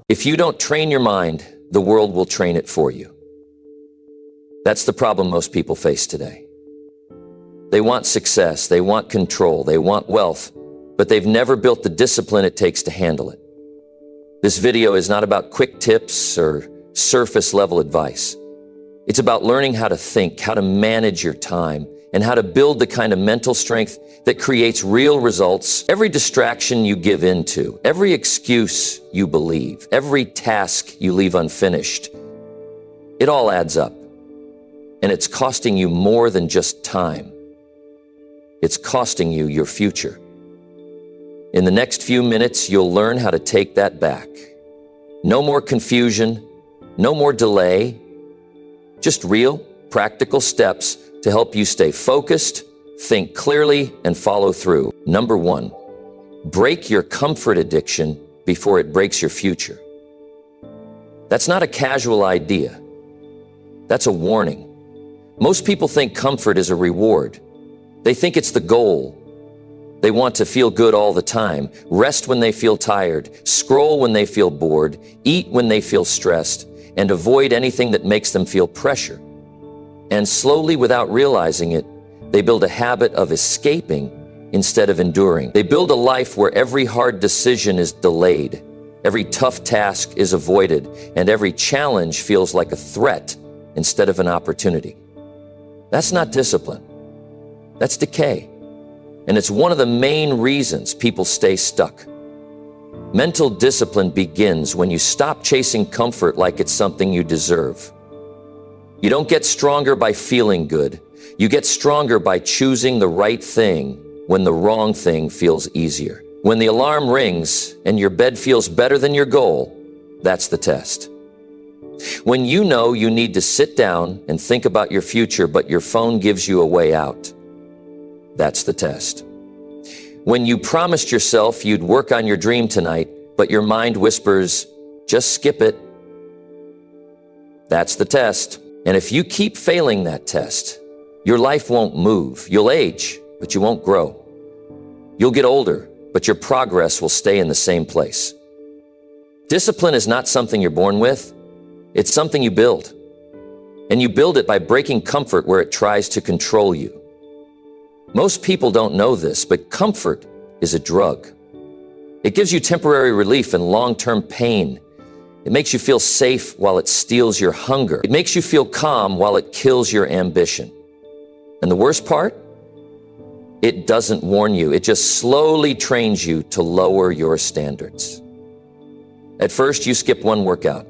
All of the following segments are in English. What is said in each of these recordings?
If you don't train your mind, the world will train it for you. That's the problem most people face today. They want success, they want control, they want wealth, but they've never built the discipline it takes to handle it. This video is not about quick tips or surface level advice. It's about learning how to think, how to manage your time, and how to build the kind of mental strength that creates real results. Every distraction you give into, every excuse you believe, every task you leave unfinished, it all adds up. And it's costing you more than just time. It's costing you your future. In the next few minutes, you'll learn how to take that back. No more confusion, no more delay, just real, practical steps to help you stay focused, think clearly, and follow through. Number 1, break your comfort addiction before it breaks your future. That's not a casual idea. That's a warning. Most people think comfort is a reward. They think it's the goal. They want to feel good all the time, rest when they feel tired, scroll when they feel bored, eat when they feel stressed, and avoid anything that makes them feel pressure. And slowly, without realizing it, they build a habit of escaping instead of enduring. They build a life where every hard decision is delayed, every tough task is avoided, and every challenge feels like a threat instead of an opportunity. That's not discipline. That's decay. And it's one of the main reasons people stay stuck. Mental discipline begins when you stop chasing comfort like it's something you deserve. You don't get stronger by feeling good. You get stronger by choosing the right thing when the wrong thing feels easier. When the alarm rings and your bed feels better than your goal, that's the test. When you know you need to sit down and think about your future, but your phone gives you a way out, that's the test. When you promised yourself you'd work on your dream tonight, but your mind whispers, just skip it, that's the test. And if you keep failing that test, your life won't move. You'll age, but you won't grow. You'll get older, but your progress will stay in the same place. Discipline is not something you're born with. It's something you build. And you build it by breaking comfort where it tries to control you. Most people don't know this, but comfort is a drug. It gives you temporary relief and long-term pain. It makes you feel safe while it steals your hunger. It makes you feel calm while it kills your ambition. And the worst part? It doesn't warn you. It just slowly trains you to lower your standards. At first, you skip one workout.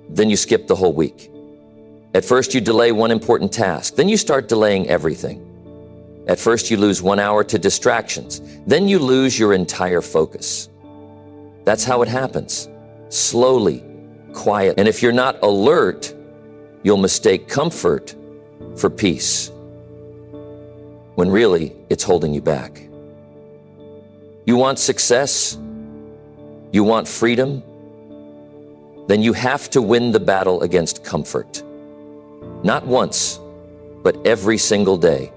Then you skip the whole week. At first, you delay one important task. Then you start delaying everything. At first, you lose 1 hour to distractions. Then you lose your entire focus. That's how it happens. Slowly, quiet. And if you're not alert, you'll mistake comfort for peace, when really it's holding you back. You want success? You want freedom? Then you have to win the battle against comfort. Not once, but every single day.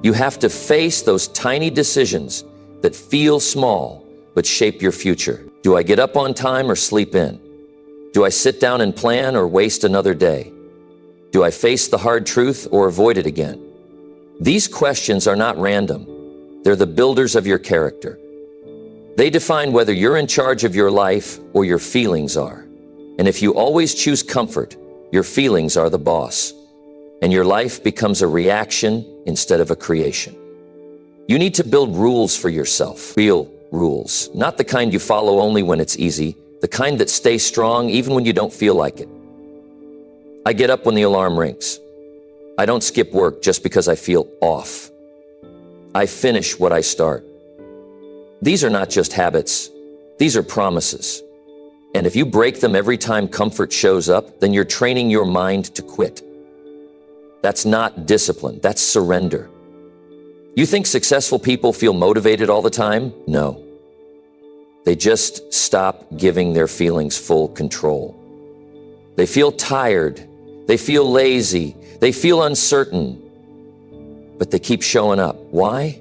You have to face those tiny decisions that feel small but shape your future. Do I get up on time or sleep in? Do I sit down and plan or waste another day? Do I face the hard truth or avoid it again? These questions are not random. They're the builders of your character. They define whether you're in charge of your life or your feelings are. And if you always choose comfort, your feelings are the boss. And your life becomes a reaction instead of a creation. You need to build rules for yourself, real rules, not the kind you follow only when it's easy, the kind that stay strong even when you don't feel like it. I get up when the alarm rings. I don't skip work just because I feel off. I finish what I start. These are not just habits. These are promises. And if you break them every time comfort shows up, then you're training your mind to quit. That's not discipline. That's surrender. You think successful people feel motivated all the time? No. They just stop giving their feelings full control. They feel tired. They feel lazy. They feel uncertain. But they keep showing up. Why?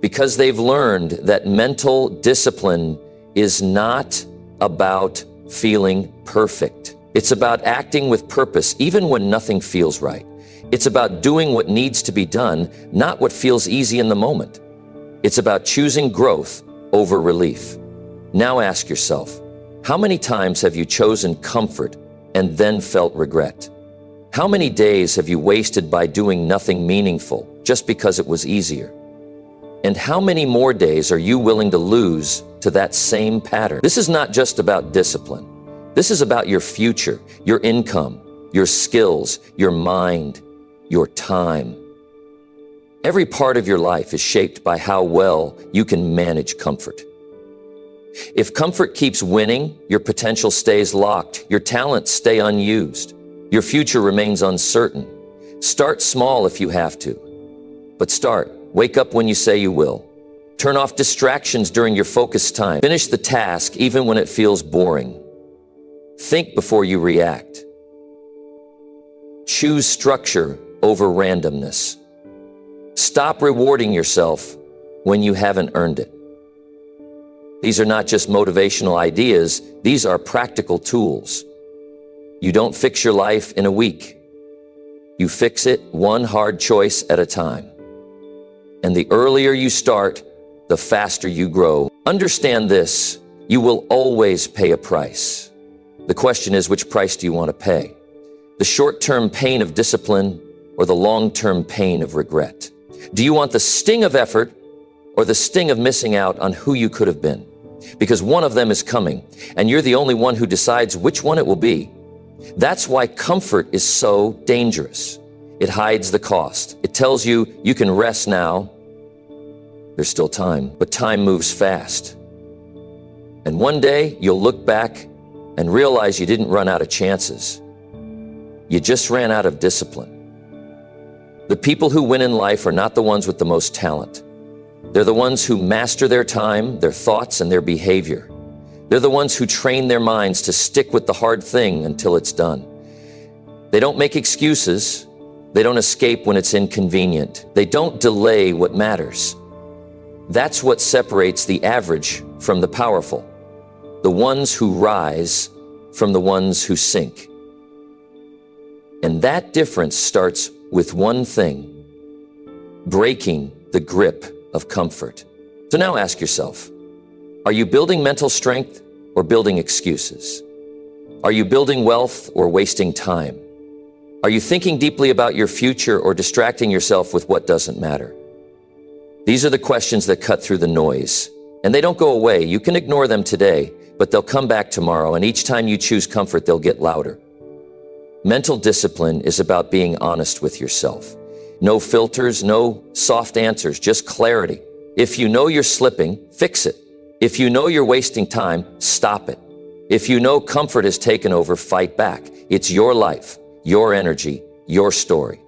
Because they've learned that mental discipline is not about feeling perfect. It's about acting with purpose even when nothing feels right. It's about doing what needs to be done, not what feels easy in the moment. It's about choosing growth over relief. Now ask yourself, how many times have you chosen comfort and then felt regret? How many days have you wasted by doing nothing meaningful just because it was easier? And how many more days are you willing to lose to that same pattern? This is not just about discipline. This is about your future, your income, your skills, your mind, your time. Every part of your life is shaped by how well you can manage comfort. If comfort keeps winning, your potential stays locked, your talents stay unused, your future remains uncertain. Start small if you have to, but start. Wake up when you say you will. Turn off distractions during your focused time. Finish the task even when it feels boring. Think before you react. Choose structure over randomness. Stop rewarding yourself when you haven't earned it. These are not just motivational ideas, these are practical tools. You don't fix your life in a week. You fix it one hard choice at a time. And the earlier you start, the faster you grow. Understand this, you will always pay a price. The question is, which price do you want to pay? The short-term pain of discipline or the long-term pain of regret? Do you want the sting of effort or the sting of missing out on who you could have been? Because one of them is coming, and you're the only one who decides which one it will be. That's why comfort is so dangerous. It hides the cost. It tells you you can rest now. There's still time, but time moves fast. And one day you'll look back and realize you didn't run out of chances. You just ran out of discipline. The people who win in life are not the ones with the most talent. They're the ones who master their time, their thoughts, and their behavior. They're the ones who train their minds to stick with the hard thing until it's done. They don't make excuses. They don't escape when it's inconvenient. They don't delay what matters. That's what separates the average from the powerful, the ones who rise from the ones who sink. And that difference starts with one thing: breaking the grip of comfort. So now ask yourself, are you building mental strength or building excuses? Are you building wealth or wasting time? Are you thinking deeply about your future or distracting yourself with what doesn't matter? These are the questions that cut through the noise, and they don't go away. You can ignore them today, but they'll come back tomorrow, and each time you choose comfort, they'll get louder. Mental discipline is about being honest with yourself. No filters, no soft answers, just clarity. If you know you're slipping, fix it. If you know you're wasting time, stop it. If you know comfort has taken over, fight back. It's your life, your energy, your story.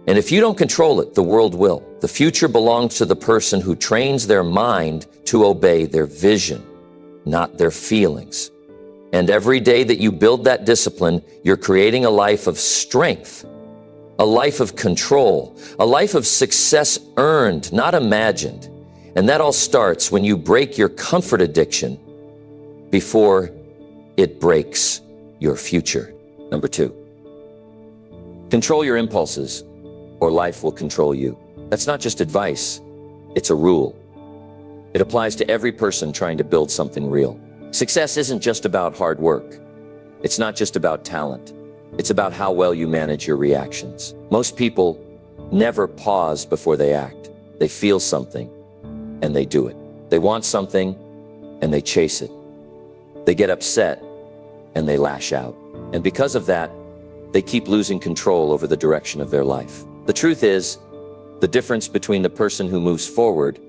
And if you don't control it, the world will. The future belongs to the person who trains their mind to obey their vision, not their feelings. And every day that you build that discipline, you're creating a life of strength, a life of control, a life of success earned, not imagined. And that all starts when you break your comfort addiction before it breaks your future. Number 2, control your impulses or life will control you. That's not just advice, it's a rule. It applies to every person trying to build something real. Success isn't just about hard work. It's not just about talent. It's about how well you manage your reactions. Most people never pause before they act. They feel something and they do it. They want something and they chase it. They get upset and they lash out. And because of that, they keep losing control over the direction of their life. The truth is, the difference between the person who moves forward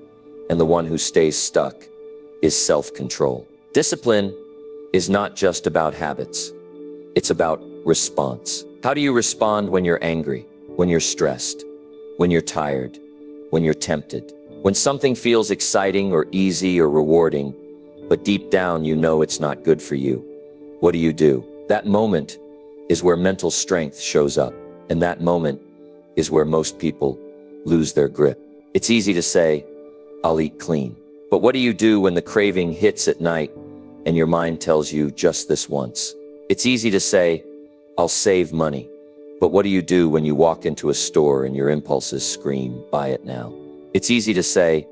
and the one who stays stuck is self-control. Discipline is not just about habits. It's about response. How do you respond when you're angry, when you're stressed, when you're tired, when you're tempted, when something feels exciting or easy or rewarding, but deep down you know it's not good for you? What do? That moment is where mental strength shows up, and that moment is where most people lose their grip. It's easy to say, I'll eat clean. But what do you do when the craving hits at night and your mind tells you just this once. It's easy to say, I'll save money. But what do you do when you walk into a store and your impulses scream, buy it now? It's easy to say,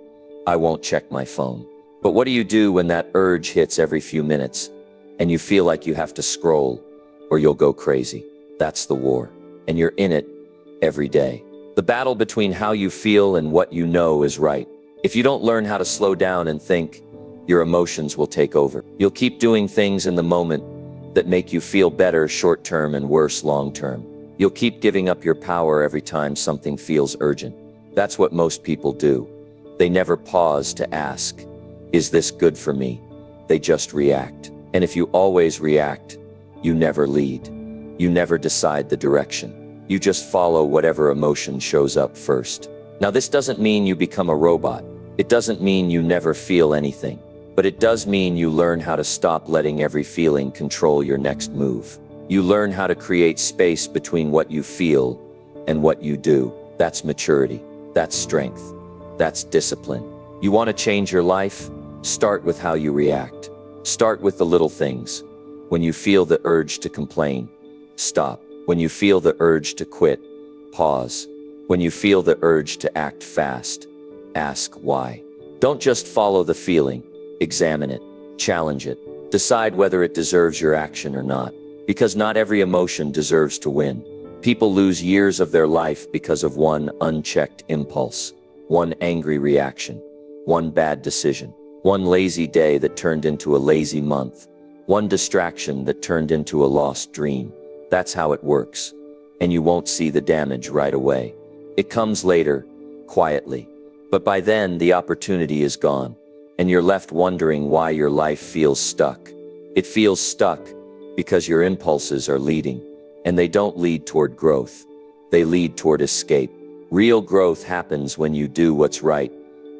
I won't check my phone. But what do you do when that urge hits every few minutes and you feel like you have to scroll or you'll go crazy? That's the war. And you're in it every day. The battle between how you feel and what you know is right. If you don't learn how to slow down and think, your emotions will take over. You'll keep doing things in the moment that make you feel better short-term and worse long-term. You'll keep giving up your power every time something feels urgent. That's what most people do. They never pause to ask, is this good for me? They just react. And if you always react, you never lead. You never decide the direction. You just follow whatever emotion shows up first. Now, this doesn't mean you become a robot. It doesn't mean you never feel anything. But it does mean you learn how to stop letting every feeling control your next move. You learn how to create space between what you feel and what you do. That's maturity. That's strength. That's discipline. You want to change your life? Start with how you react. Start with the little things. When you feel the urge to complain, stop. When you feel the urge to quit, pause. When you feel the urge to act fast, ask why. Don't just follow the feeling. Examine it. Challenge it. Decide whether it deserves your action or not. Because not every emotion deserves to win. People lose years of their life because of one unchecked impulse, one angry reaction, one bad decision, one lazy day that turned into a lazy month, one distraction that turned into a lost dream. That's how it works. And you won't see the damage right away. It comes later, quietly. But by then, the opportunity is gone, and you're left wondering why your life feels stuck. It feels stuck because your impulses are leading, and they don't lead toward growth. They lead toward escape. Real growth happens when you do what's right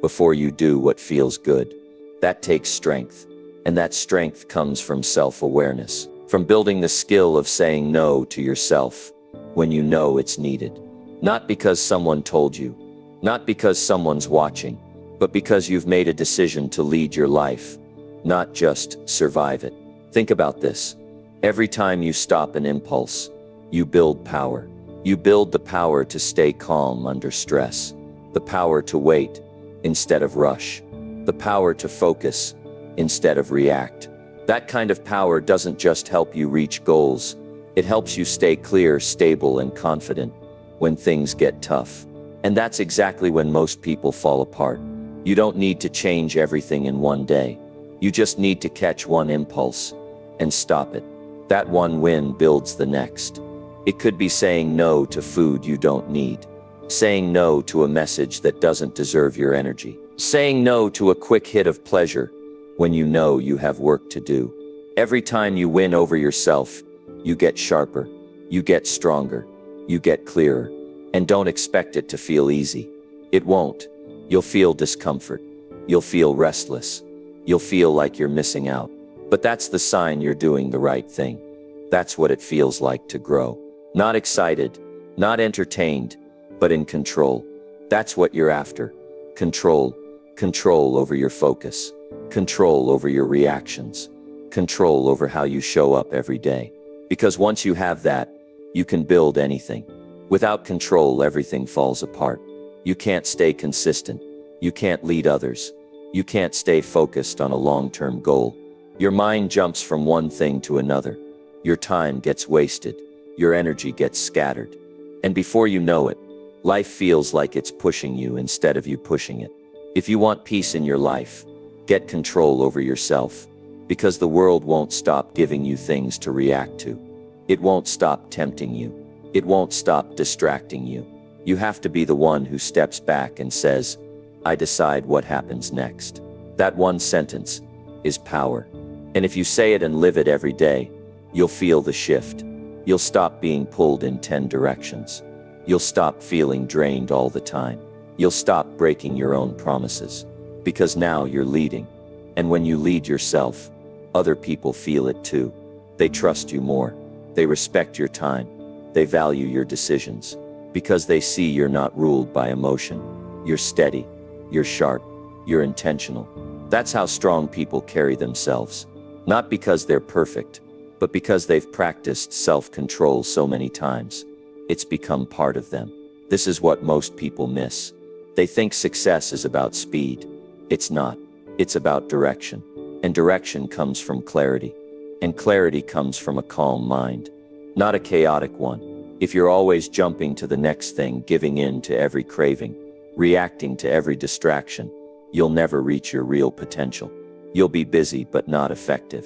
before you do what feels good. That takes strength, and that strength comes from self-awareness, from building the skill of saying no to yourself when you know it's needed. Not because someone told you, not because someone's watching, but because you've made a decision to lead your life, not just survive it. Think about this. Every time you stop an impulse, you build power. You build the power to stay calm under stress, the power to wait instead of rush, the power to focus instead of react. That kind of power doesn't just help you reach goals, it helps you stay clear, stable, and confident when things get tough. And that's exactly when most people fall apart. You don't need to change everything in one day. You just need to catch one impulse and stop it. That one win builds the next. It could be saying no to food you don't need, saying no to a message that doesn't deserve your energy, saying no to a quick hit of pleasure when you know you have work to do. Every time you win over yourself, you get sharper, you get stronger, you get clearer. And don't expect it to feel easy. It won't. You'll feel discomfort. You'll feel restless. You'll feel like you're missing out. But that's the sign you're doing the right thing. That's what it feels like to grow. Not excited, not entertained, but in control. That's what you're after. Control. Control over your focus. Control over your reactions. Control over how you show up every day. Because once you have that, you can build anything. Without control, everything falls apart. You can't stay consistent. You can't lead others. You can't stay focused on a long-term goal. Your mind jumps from one thing to another. Your time gets wasted. Your energy gets scattered. And before you know it, life feels like it's pushing you instead of you pushing it. If you want peace in your life, get control over yourself, because the world won't stop giving you things to react to. It won't stop tempting you. It won't stop distracting you. You have to be the one who steps back and says, I decide what happens next. That one sentence is power. And if you say it and live it every day, you'll feel the shift. You'll stop being pulled in 10 directions. You'll stop feeling drained all the time. You'll stop breaking your own promises. Because now you're leading. And when you lead yourself, other people feel it too. They trust you more. They respect your time. They value your decisions. Because they see you're not ruled by emotion. You're steady. You're sharp. You're intentional. That's how strong people carry themselves. Not because they're perfect, but because they've practiced self-control so many times. It's become part of them. This is what most people miss. They think success is about speed. It's not. It's about direction. And direction comes from clarity. And clarity comes from a calm mind, not a chaotic one. If you're always jumping to the next thing, giving in to every craving, reacting to every distraction, you'll never reach your real potential. You'll be busy but not effective.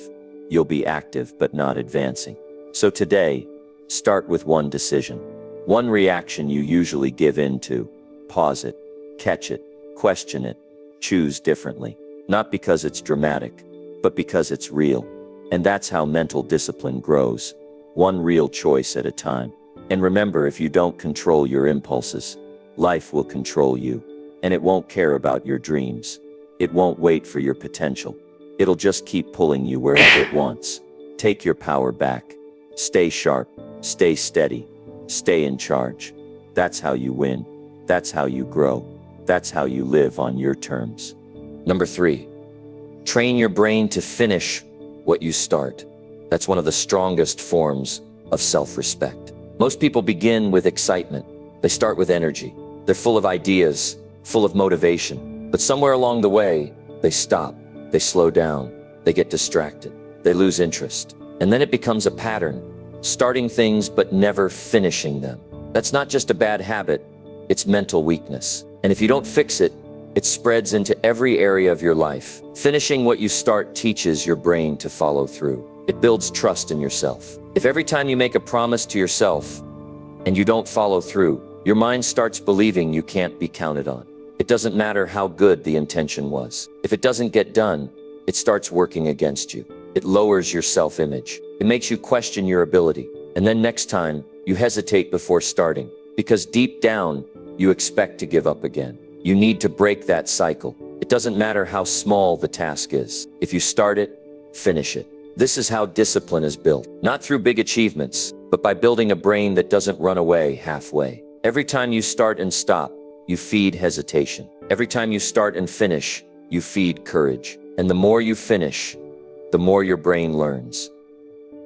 You'll be active but not advancing. So today, start with one decision. One reaction you usually give in to. Pause it, catch it, question it, choose differently. Not because it's dramatic, but because it's real. And that's how mental discipline grows, one real choice at a time. And remember, if you don't control your impulses, life will control you. And it won't care about your dreams. It won't wait for your potential. It'll just keep pulling you wherever it wants. Take your power back. Stay sharp. Stay steady. Stay in charge. That's how you win. That's how you grow. That's how you live on your terms. Number 3, train your brain to finish what you start. That's one of the strongest forms of self-respect. Most people begin with excitement. They start with energy. They're full of ideas, full of motivation. But somewhere along the way, they stop. They slow down. They get distracted. They lose interest. And then it becomes a pattern, starting things but never finishing them. That's not just a bad habit, it's mental weakness. And if you don't fix it, it spreads into every area of your life. Finishing what you start teaches your brain to follow through. It builds trust in yourself. If every time you make a promise to yourself and you don't follow through, your mind starts believing you can't be counted on. It doesn't matter how good the intention was. If it doesn't get done, it starts working against you. It lowers your self-image. It makes you question your ability. And then next time, you hesitate before starting, because deep down, you expect to give up again. You need to break that cycle. It doesn't matter how small the task is. If you start it, finish it. This is how discipline is built. Not through big achievements, but by building a brain that doesn't run away halfway. Every time you start and stop, you feed hesitation. Every time you start and finish, you feed courage. And the more you finish, the more your brain learns.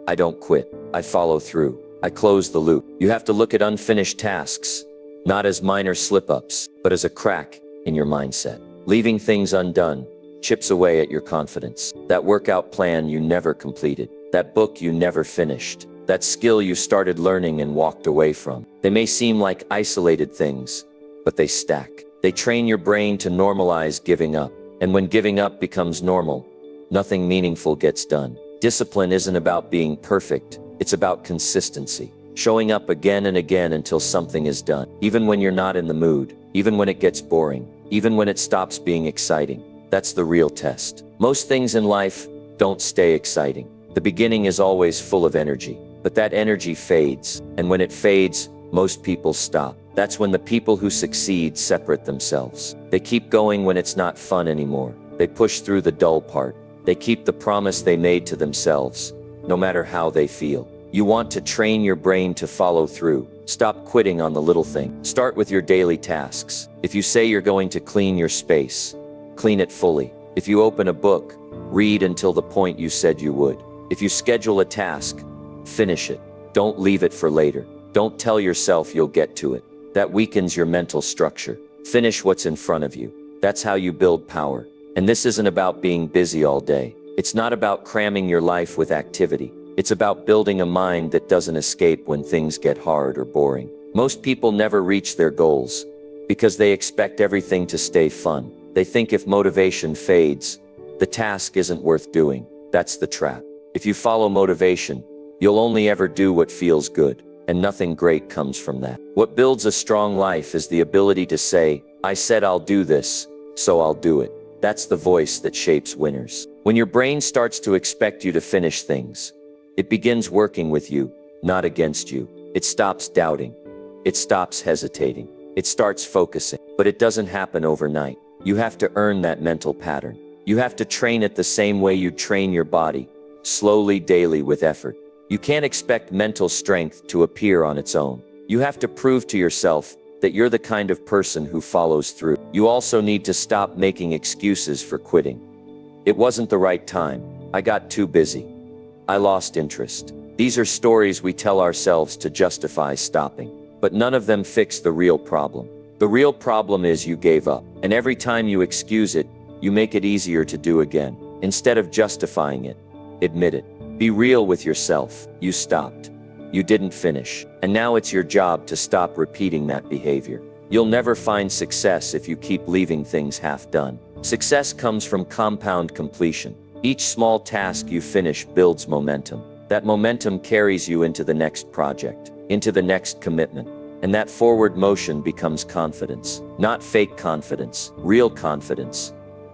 I don't quit. I follow through. I close the loop. You have to look at unfinished tasks, not as minor slip-ups, but as a crack in your mindset. Leaving things undone chips away at your confidence. That workout plan you never completed. That book you never finished. That skill you started learning and walked away from. They may seem like isolated things, but they stack. They train your brain to normalize giving up. And when giving up becomes normal, nothing meaningful gets done. Discipline isn't about being perfect. It's about consistency. Showing up again and again until something is done. Even when you're not in the mood. Even when it gets boring. Even when it stops being exciting. That's the real test. Most things in life don't stay exciting. The beginning is always full of energy. But that energy fades. And when it fades, most people stop. That's when the people who succeed separate themselves. They keep going when it's not fun anymore. They push through the dull part. They keep the promise they made to themselves, no matter how they feel. You want to train your brain to follow through. Stop quitting on the little thing. Start with your daily tasks. If you say you're going to clean your space, clean it fully. If you open a book, read until the point you said you would. If you schedule a task, finish it. Don't leave it for later. Don't tell yourself you'll get to it. That weakens your mental structure. Finish what's in front of you. That's how you build power. And this isn't about being busy all day. It's not about cramming your life with activity. It's about building a mind that doesn't escape when things get hard or boring. Most people never reach their goals because they expect everything to stay fun. They think if motivation fades, the task isn't worth doing. That's the trap. If you follow motivation, you'll only ever do what feels good, and nothing great comes from that. What builds a strong life is the ability to say, I said I'll do this, so I'll do it. That's the voice that shapes winners. When your brain starts to expect you to finish things, it begins working with you, not against you. It stops doubting. It stops hesitating. It starts focusing. But it doesn't happen overnight. You have to earn that mental pattern. You have to train it the same way you train your body, slowly, daily, with effort. You can't expect mental strength to appear on its own. You have to prove to yourself that you're the kind of person who follows through. You also need to stop making excuses for quitting. It wasn't the right time. I got too busy. I lost interest. These are stories we tell ourselves to justify stopping. But none of them fix the real problem. The real problem is you gave up. And every time you excuse it, you make it easier to do again. Instead of justifying it, admit it. Be real with yourself. You stopped. You didn't finish. And now it's your job to stop repeating that behavior. You'll never find success if you keep leaving things half done. Success comes from compound completion. Each small task you finish builds momentum. That momentum carries you into the next project, into the next commitment. And that forward motion becomes confidence. Not fake confidence, real confidence.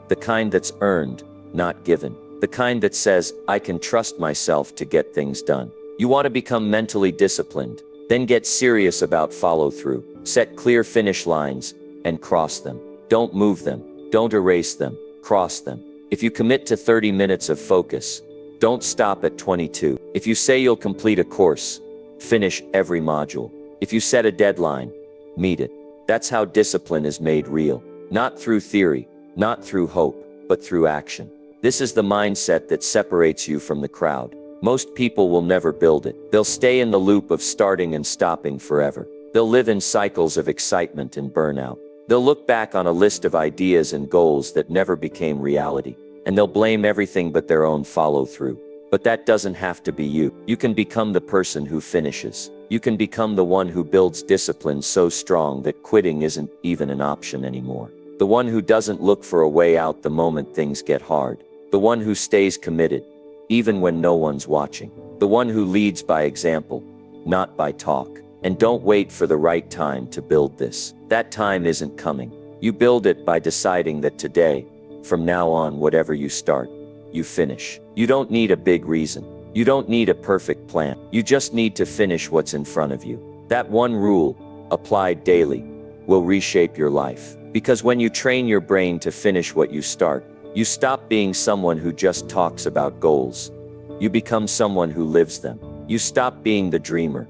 The kind that's earned, not given. The kind that says, I can trust myself to get things done. You want to become mentally disciplined. Then get serious about follow-through. Set clear finish lines and cross them. Don't move them. Don't erase them. Cross them. If you commit to 30 minutes of focus, don't stop at 22. If you say you'll complete a course, finish every module. If you set a deadline, meet it. That's how discipline is made real. Not through theory, not through hope, but through action. This is the mindset that separates you from the crowd. Most people will never build it. They'll stay in the loop of starting and stopping forever. They'll live in cycles of excitement and burnout. They'll look back on a list of ideas and goals that never became reality. And they'll blame everything but their own follow-through. But that doesn't have to be you. You can become the person who finishes. You can become the one who builds discipline so strong that quitting isn't even an option anymore. The one who doesn't look for a way out the moment things get hard. The one who stays committed, even when no one's watching. The one who leads by example, not by talk. And don't wait for the right time to build this. That time isn't coming. You build it by deciding that today, from now on, whatever you start, you finish. You don't need a big reason. You don't need a perfect plan. You just need to finish what's in front of you. That one rule, applied daily, will reshape your life. Because when you train your brain to finish what you start, you stop being someone who just talks about goals. You become someone who lives them. You stop being the dreamer.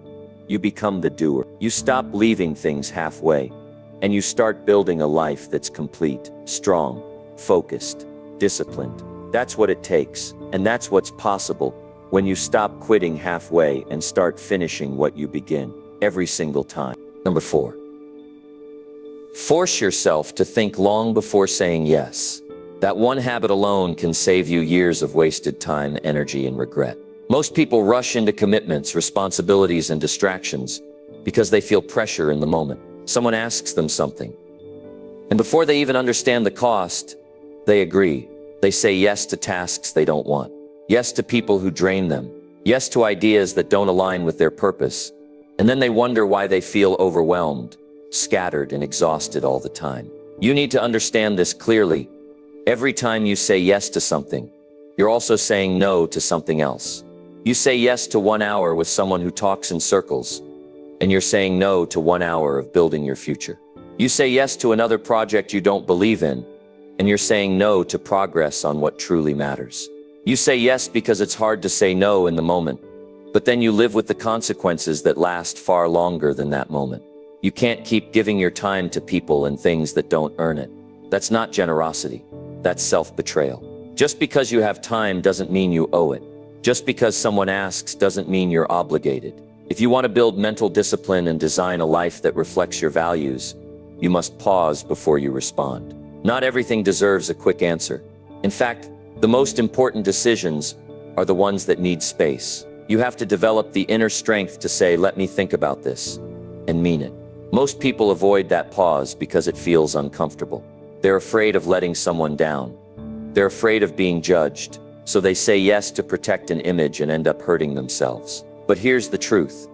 You become the doer. You stop leaving things halfway. And you start building a life that's complete, strong, focused, disciplined. That's what it takes. And that's what's possible when you stop quitting halfway and start finishing what you begin, every single time. Number 4. Force yourself to think long before saying yes. That one habit alone can save you years of wasted time, energy, and regret. Most people rush into commitments, responsibilities, and distractions because they feel pressure in the moment. Someone asks them something, and before they even understand the cost, they agree. They say yes to tasks they don't want, yes to people who drain them, yes to ideas that don't align with their purpose, and then they wonder why they feel overwhelmed, scattered, and exhausted all the time. You need to understand this clearly. Every time you say yes to something, you're also saying no to something else. You say yes to 1 hour with someone who talks in circles, and you're saying no to 1 hour of building your future. You say yes to another project you don't believe in, and you're saying no to progress on what truly matters. You say yes because it's hard to say no in the moment, but then you live with the consequences that last far longer than that moment. You can't keep giving your time to people and things that don't earn it. That's not generosity. That's self-betrayal. Just because you have time doesn't mean you owe it. Just because someone asks doesn't mean you're obligated. If you want to build mental discipline and design a life that reflects your values, you must pause before you respond. Not everything deserves a quick answer. In fact, the most important decisions are the ones that need space. You have to develop the inner strength to say, let me think about this, and mean it. Most people avoid that pause because it feels uncomfortable. They're afraid of letting someone down. They're afraid of being judged. So they say yes to protect an image and end up hurting themselves. But here's the truth.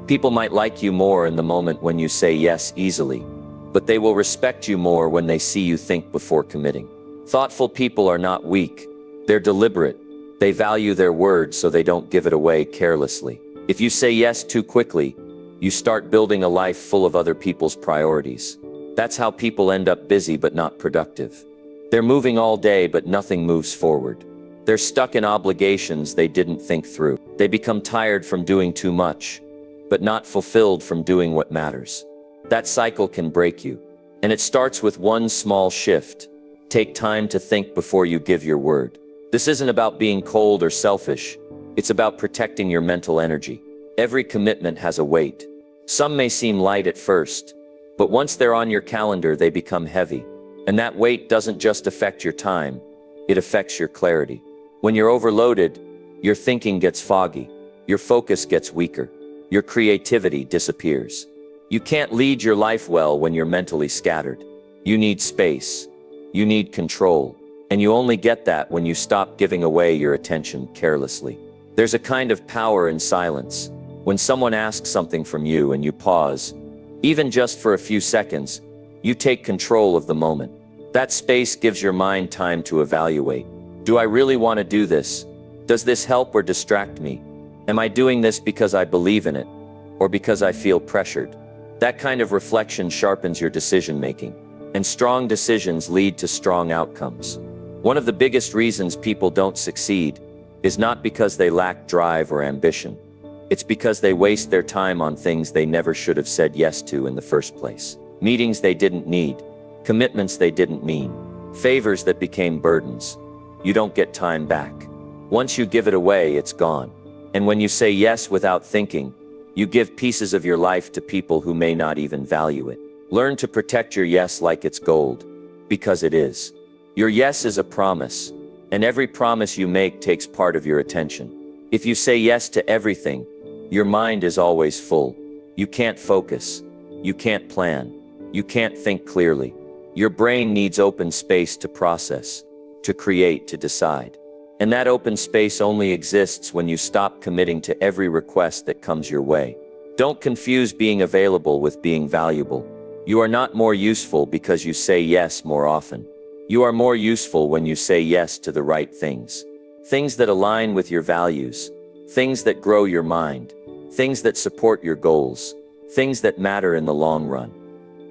People might like you more in the moment when you say yes easily, but they will respect you more when they see you think before committing. Thoughtful people are not weak. They're deliberate. They value their words so they don't give it away carelessly. If you say yes too quickly, you start building a life full of other people's priorities. That's how people end up busy but not productive. They're moving all day but nothing moves forward. They're stuck in obligations they didn't think through. They become tired from doing too much, but not fulfilled from doing what matters. That cycle can break you. And it starts with one small shift. Take time to think before you give your word. This isn't about being cold or selfish. It's about protecting your mental energy. Every commitment has a weight. Some may seem light at first, but once they're on your calendar, they become heavy. And that weight doesn't just affect your time, it affects your clarity. When you're overloaded, your thinking gets foggy, your focus gets weaker, your creativity disappears. You can't lead your life well when you're mentally scattered. You need space, you need control, and you only get that when you stop giving away your attention carelessly. There's a kind of power in silence. When someone asks something from you and you pause, even just for a few seconds, you take control of the moment. That space gives your mind time to evaluate. Do I really want to do this? Does this help or distract me? Am I doing this because I believe in it, or because I feel pressured? That kind of reflection sharpens your decision-making, and strong decisions lead to strong outcomes. One of the biggest reasons people don't succeed is not because they lack drive or ambition. It's because they waste their time on things they never should have said yes to in the first place. Meetings they didn't need, commitments they didn't mean, favors that became burdens. You don't get time back. Once you give it away, it's gone. And when you say yes without thinking, you give pieces of your life to people who may not even value it. Learn to protect your yes like it's gold, because it is. Your yes is a promise, and every promise you make takes part of your attention. If you say yes to everything, your mind is always full. You can't focus. You can't plan. You can't think clearly. Your brain needs open space to process, to create, to decide. And that open space only exists when you stop committing to every request that comes your way. Don't confuse being available with being valuable. You are not more useful because you say yes more often. You are more useful when you say yes to the right things. Things that align with your values. Things that grow your mind. Things that support your goals. Things that matter in the long run.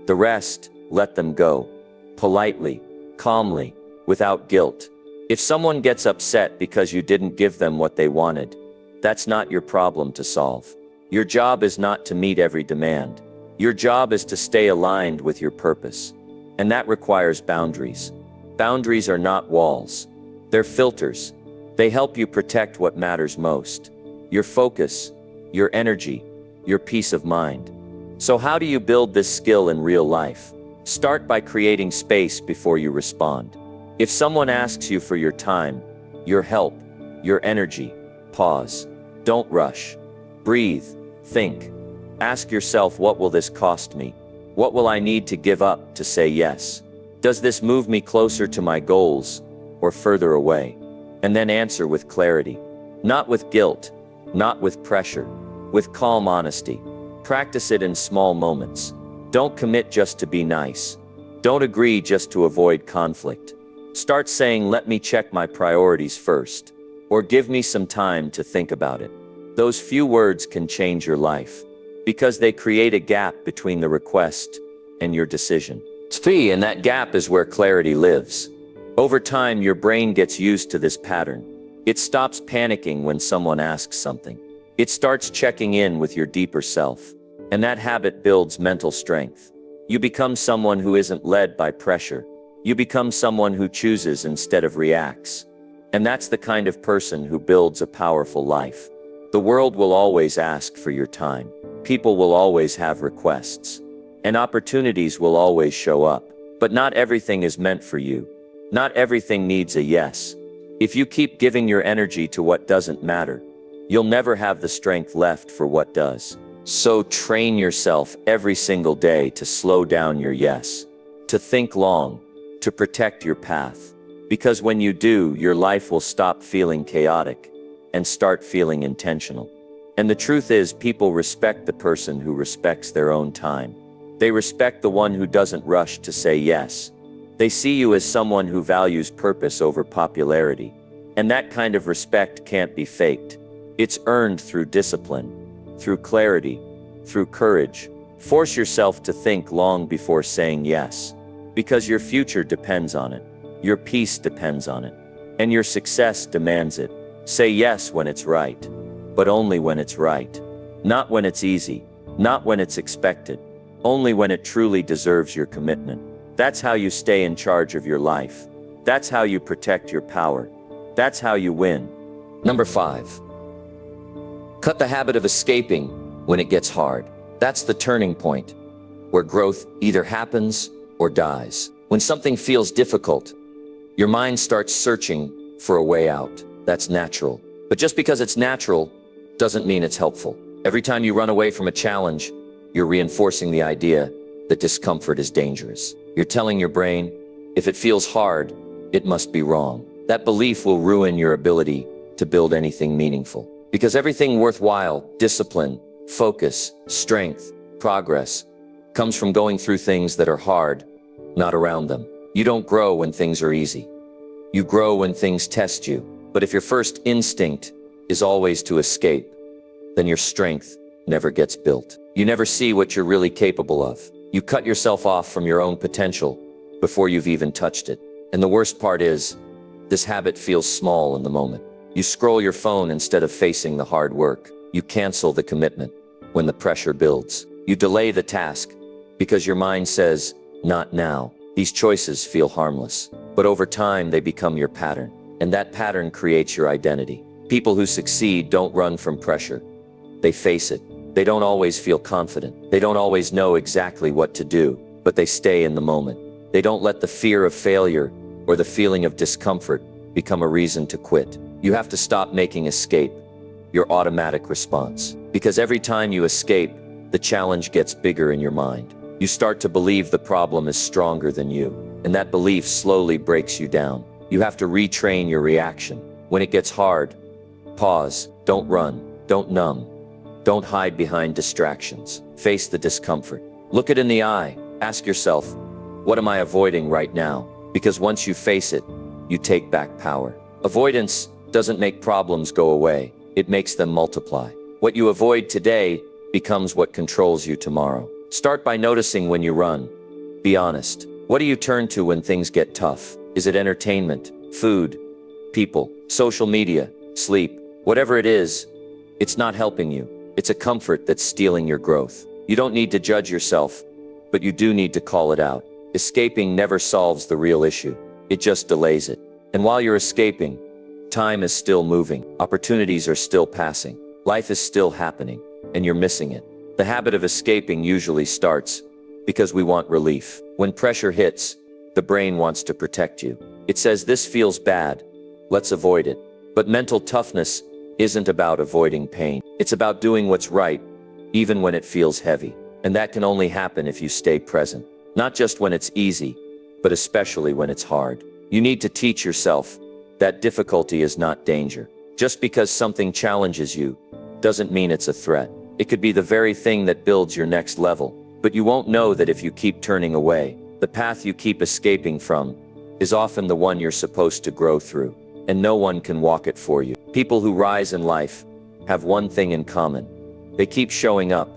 The rest, let them go. Politely, calmly, without guilt. If someone gets upset because you didn't give them what they wanted, that's not your problem to solve. Your job is not to meet every demand. Your job is to stay aligned with your purpose. And that requires boundaries. Boundaries are not walls. They're filters. They help you protect what matters most. Your focus, your energy, your peace of mind. So how do you build this skill in real life? Start by creating space before you respond. If someone asks you for your time, your help, your energy, pause. Don't rush. Breathe. Think. Ask yourself, what will this cost me? What will I need to give up to say yes? Does this move me closer to my goals or further away? And then answer with clarity. Not with guilt, not with pressure, with calm honesty. Practice it in small moments. Don't commit just to be nice. Don't agree just to avoid conflict. Start saying, let me check my priorities first, or give me some time to think about it. Those few words can change your life, because they create a gap between the request and your decision. And that gap is where clarity lives. Over time, your brain gets used to this pattern. It stops panicking when someone asks something. It starts checking in with your deeper self, and that habit builds mental strength. You become someone who isn't led by pressure. You become someone who chooses instead of reacts. And that's the kind of person who builds a powerful life. The world will always ask for your time. People will always have requests. And opportunities will always show up. But not everything is meant for you. Not everything needs a yes. If you keep giving your energy to what doesn't matter, you'll never have the strength left for what does. So train yourself every single day to slow down your yes, to think long, to protect your path. Because when you do, your life will stop feeling chaotic and start feeling intentional. And the truth is, people respect the person who respects their own time. They respect the one who doesn't rush to say yes. They see you as someone who values purpose over popularity. And that kind of respect can't be faked. It's earned through discipline, through clarity, through courage. Force yourself to think long before saying yes. Because your future depends on it. Your peace depends on it. And your success demands it. Say yes when it's right. But only when it's right. Not when it's easy. Not when it's expected. Only when it truly deserves your commitment. That's how you stay in charge of your life. That's how you protect your power. That's how you win. Number 5. Cut the habit of escaping when it gets hard. That's the turning point, where growth either happens or dies. When something feels difficult, your mind starts searching for a way out. That's natural. But just because it's natural doesn't mean it's helpful. Every time you run away from a challenge, you're reinforcing the idea that discomfort is dangerous. You're telling your brain, if it feels hard, it must be wrong. That belief will ruin your ability to build anything meaningful. Because everything worthwhile, discipline, focus, strength, progress, comes from going through things that are hard, not around them. You don't grow when things are easy. You grow when things test you. But if your first instinct is always to escape, then your strength never gets built. You never see what you're really capable of. You cut yourself off from your own potential before you've even touched it. And the worst part is, this habit feels small in the moment. You scroll your phone instead of facing the hard work. You cancel the commitment when the pressure builds. You delay the task because your mind says, not now. These choices feel harmless, but over time they become your pattern. And that pattern creates your identity. People who succeed don't run from pressure. They face it. They don't always feel confident. They don't always know exactly what to do, but they stay in the moment. They don't let the fear of failure or the feeling of discomfort become a reason to quit. You have to stop making escape your automatic response. Because every time you escape, the challenge gets bigger in your mind. You start to believe the problem is stronger than you, and that belief slowly breaks you down. You have to retrain your reaction. When it gets hard, pause, don't run, don't numb, don't hide behind distractions. Face the discomfort. Look it in the eye. Ask yourself, what am I avoiding right now? Because once you face it, you take back power. Avoidance doesn't make problems go away. It makes them multiply. What you avoid today becomes what controls you tomorrow. Start by noticing when you run. Be honest. What do you turn to when things get tough? Is it entertainment, food, people, social media, sleep? Whatever it is, it's not helping you. It's a comfort that's stealing your growth. You don't need to judge yourself, but you do need to call it out. Escaping never solves the real issue. It just delays it. And while you're escaping, time is still moving. Opportunities are still passing. Life is still happening, and you're missing it. The habit of escaping usually starts because we want relief. When pressure hits, the brain wants to protect you. It says, this feels bad, let's avoid it. But mental toughness isn't about avoiding pain. It's about doing what's right, even when it feels heavy. And that can only happen if you stay present. Not just when it's easy, but especially when it's hard. You need to teach yourself that difficulty is not danger. Just because something challenges you doesn't mean it's a threat. It could be the very thing that builds your next level. But you won't know that if you keep turning away. The path you keep escaping from is often the one you're supposed to grow through, and no one can walk it for you. People who rise in life have one thing in common. They keep showing up,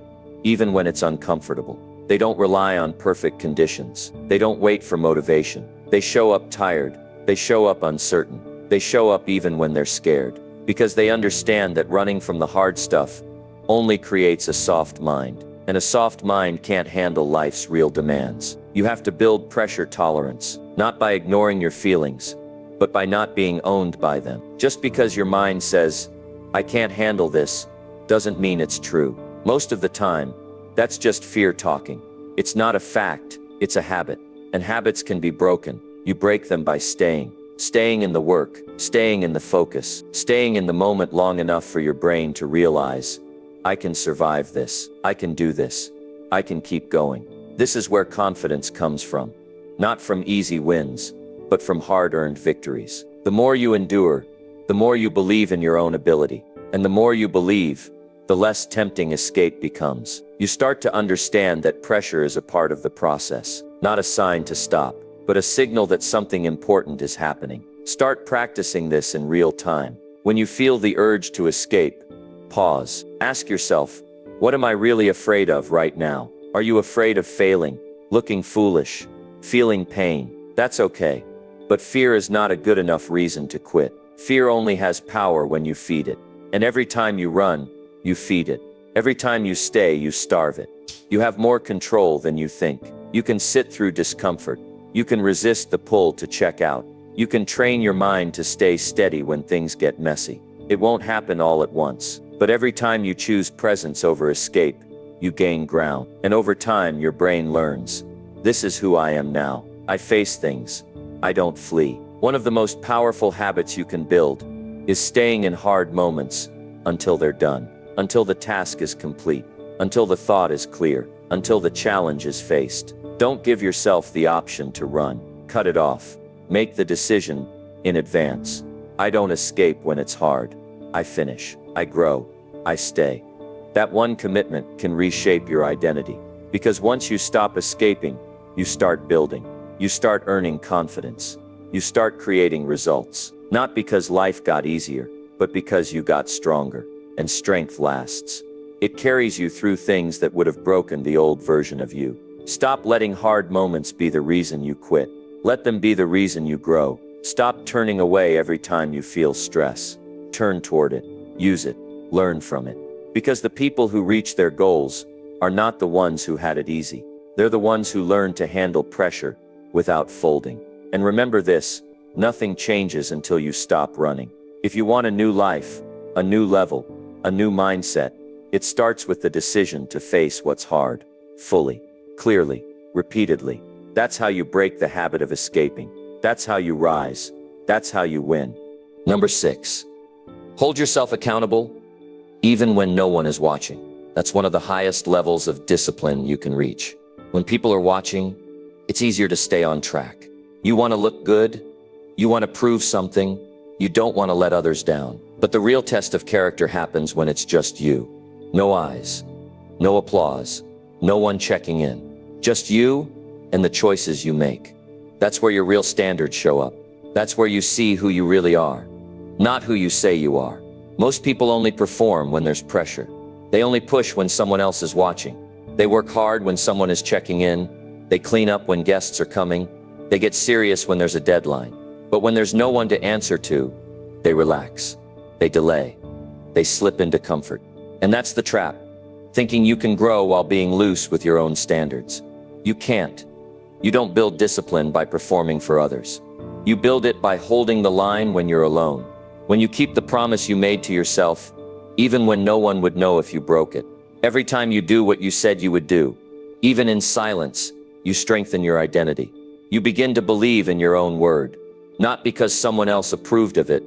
even when it's uncomfortable. They don't rely on perfect conditions. They don't wait for motivation. They show up tired. They show up uncertain. They show up even when they're scared. Because they understand that running from the hard stuff only creates a soft mind. And a soft mind can't handle life's real demands. You have to build pressure tolerance, not by ignoring your feelings, but by not being owned by them. Just because your mind says, I can't handle this, doesn't mean it's true. Most of the time, that's just fear talking. It's not a fact, it's a habit. And habits can be broken. You break them by staying in the work, staying in the focus, staying in the moment long enough for your brain to realize, I can survive this. I can do this. I can keep going. This is where confidence comes from. Not from easy wins, but from hard-earned victories. The more you endure, the more you believe in your own ability. And the more you believe, the less tempting escape becomes. You start to understand that pressure is a part of the process, not a sign to stop, but a signal that something important is happening. Start practicing this in real time. When you feel the urge to escape, pause. Ask yourself, what am I really afraid of right now? Are you afraid of failing, looking foolish, feeling pain? That's okay. But fear is not a good enough reason to quit. Fear only has power when you feed it. And every time you run, you feed it. Every time you stay, you starve it. You have more control than you think. You can sit through discomfort. You can resist the pull to check out. You can train your mind to stay steady when things get messy. It won't happen all at once, but every time you choose presence over escape, you gain ground. And over time, your brain learns. This is who I am now. I face things. I don't flee. One of the most powerful habits you can build is staying in hard moments until they're done, until the task is complete, until the thought is clear, until the challenge is faced. Don't give yourself the option to run. Cut it off. Make the decision in advance. I don't escape when it's hard. I finish. I grow. I stay. That one commitment can reshape your identity. Because once you stop escaping, you start building. You start earning confidence. You start creating results. Not because life got easier, but because you got stronger. And strength lasts. It carries you through things that would have broken the old version of you. Stop letting hard moments be the reason you quit. Let them be the reason you grow. Stop turning away every time you feel stress. Turn toward it. Use it. Learn from it. Because the people who reach their goals are not the ones who had it easy. They're the ones who learn to handle pressure without folding. And remember this, nothing changes until you stop running. If you want a new life, a new level, a new mindset, it starts with the decision to face what's hard, fully, clearly, repeatedly. That's how you break the habit of escaping. That's how you rise. That's how you win. Number 6, hold yourself accountable even when no one is watching. That's one of the highest levels of discipline you can reach. When people are watching, it's easier to stay on track. You want to look good. You want to prove something. You don't want to let others down. But the real test of character happens when it's just you. No eyes, no applause, no one checking in. Just you and the choices you make. That's where your real standards show up. That's where you see who you really are, not who you say you are. Most people only perform when there's pressure. They only push when someone else is watching. They work hard when someone is checking in. They clean up when guests are coming. They get serious when there's a deadline. But when there's no one to answer to, they relax. They delay. They slip into comfort. And that's the trap. Thinking you can grow while being loose with your own standards. You can't. You don't build discipline by performing for others. You build it by holding the line when you're alone. When you keep the promise you made to yourself, even when no one would know if you broke it. Every time you do what you said you would do, even in silence, you strengthen your identity. You begin to believe in your own word, not because someone else approved of it,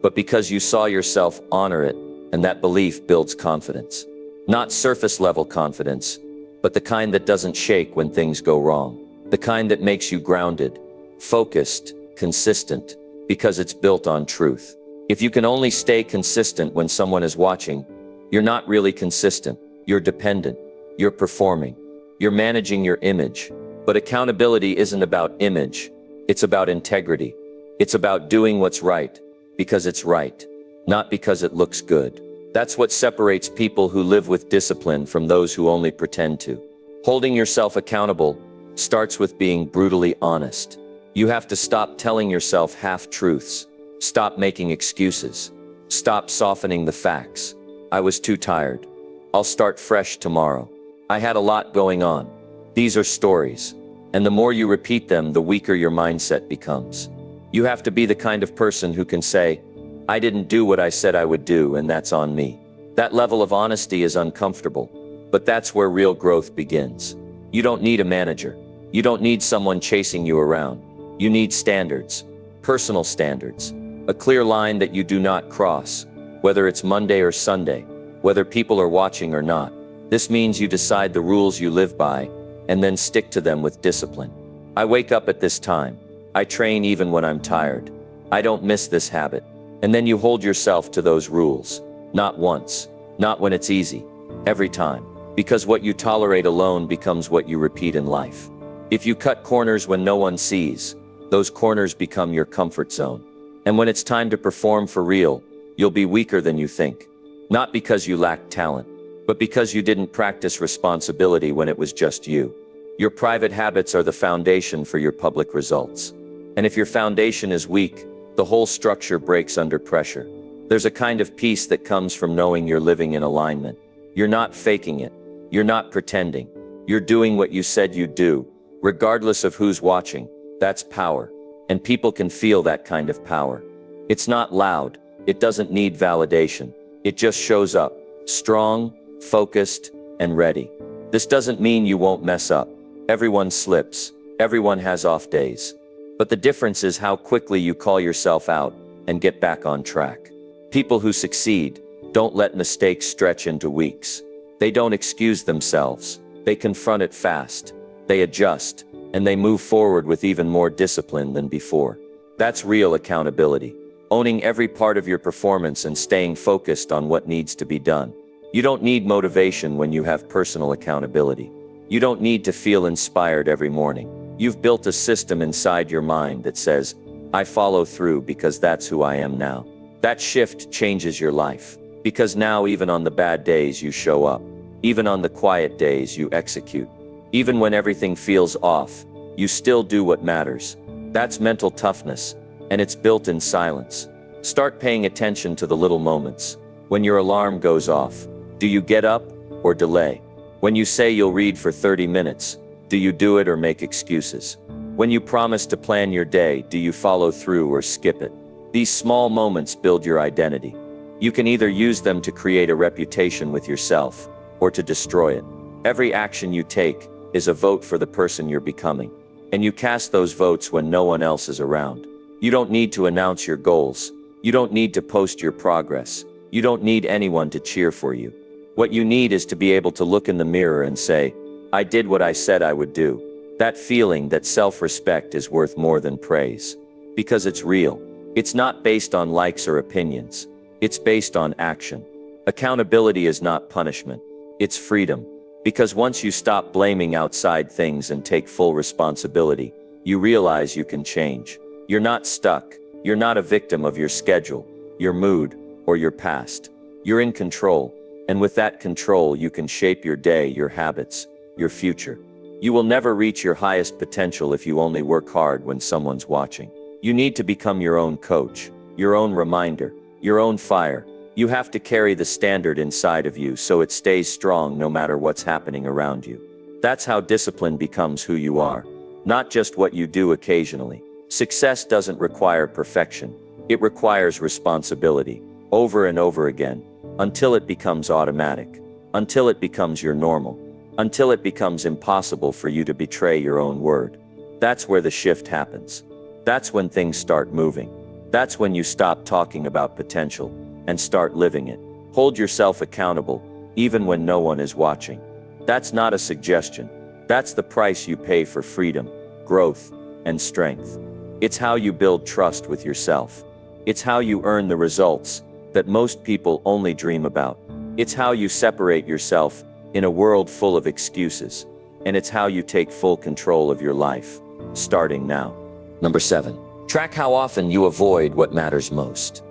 but because you saw yourself honor it, and that belief builds confidence. Not surface-level confidence, but the kind that doesn't shake when things go wrong. The kind that makes you grounded, focused, consistent, because it's built on truth. If you can only stay consistent when someone is watching, you're not really consistent. You're dependent. You're performing. You're managing your image. But accountability isn't about image. It's about integrity. It's about doing what's right, because it's right, not because it looks good. That's what separates people who live with discipline from those who only pretend to. Holding yourself accountable starts with being brutally honest. You have to stop telling yourself half-truths. Stop making excuses. Stop softening the facts. I was too tired. I'll start fresh tomorrow. I had a lot going on. These are stories. And the more you repeat them, the weaker your mindset becomes. You have to be the kind of person who can say, I didn't do what I said I would do, and that's on me. That level of honesty is uncomfortable, but that's where real growth begins. You don't need a manager. You don't need someone chasing you around. You need standards, personal standards, a clear line that you do not cross, whether it's Monday or Sunday, whether people are watching or not. This means you decide the rules you live by and then stick to them with discipline. I wake up at this time. I train even when I'm tired. I don't miss this habit. And then you hold yourself to those rules. Not once, not when it's easy, every time. Because what you tolerate alone becomes what you repeat in life. If you cut corners when no one sees, those corners become your comfort zone. And when it's time to perform for real, you'll be weaker than you think. Not because you lack talent, but because you didn't practice responsibility when it was just you. Your private habits are the foundation for your public results. And if your foundation is weak, the whole structure breaks under pressure. There's a kind of peace that comes from knowing you're living in alignment. You're not faking it. You're not pretending. You're doing what you said you'd do, regardless of who's watching. That's power. And people can feel that kind of power. It's not loud. It doesn't need validation. It just shows up, strong, focused, and ready. This doesn't mean you won't mess up. Everyone slips. Everyone has off days. But the difference is how quickly you call yourself out and get back on track. People who succeed don't let mistakes stretch into weeks. They don't excuse themselves. They confront it fast. They adjust, and they move forward with even more discipline than before. That's real accountability. Owning every part of your performance and staying focused on what needs to be done. You don't need motivation when you have personal accountability. You don't need to feel inspired every morning. You've built a system inside your mind that says, I follow through because that's who I am now. That shift changes your life. Because now even on the bad days you show up. Even on the quiet days you execute. Even when everything feels off, you still do what matters. That's mental toughness, and it's built in silence. Start paying attention to the little moments. When your alarm goes off, do you get up or delay? When you say you'll read for 30 minutes, do you do it or make excuses? When you promise to plan your day, do you follow through or skip it? These small moments build your identity. You can either use them to create a reputation with yourself or to destroy it. Every action you take is a vote for the person you're becoming. And you cast those votes when no one else is around. You don't need to announce your goals. You don't need to post your progress. You don't need anyone to cheer for you. What you need is to be able to look in the mirror and say, I did what I said I would do. That feeling, that self-respect is worth more than praise. Because it's real. It's not based on likes or opinions. It's based on action. Accountability is not punishment. It's freedom. Because once you stop blaming outside things and take full responsibility, you realize you can change. You're not stuck. You're not a victim of your schedule, your mood, or your past. You're in control. And with that control, you can shape your day, your habits, your future. You will never reach your highest potential if you only work hard when someone's watching. You need to become your own coach, your own reminder, your own fire. You have to carry the standard inside of you so it stays strong no matter what's happening around you. That's how discipline becomes who you are, not just what you do occasionally. Success doesn't require perfection. It requires responsibility, over and over again, until it becomes automatic, until it becomes your normal, until it becomes impossible for you to betray your own word. That's where the shift happens. That's when things start moving. That's when you stop talking about potential and start living it. Hold yourself accountable, even when no one is watching. That's not a suggestion. That's the price you pay for freedom, growth, and strength. It's how you build trust with yourself. It's how you earn the results that most people only dream about. It's how you separate yourself in a world full of excuses. And it's how you take full control of your life, starting now. Number 7, track how often you avoid what matters most.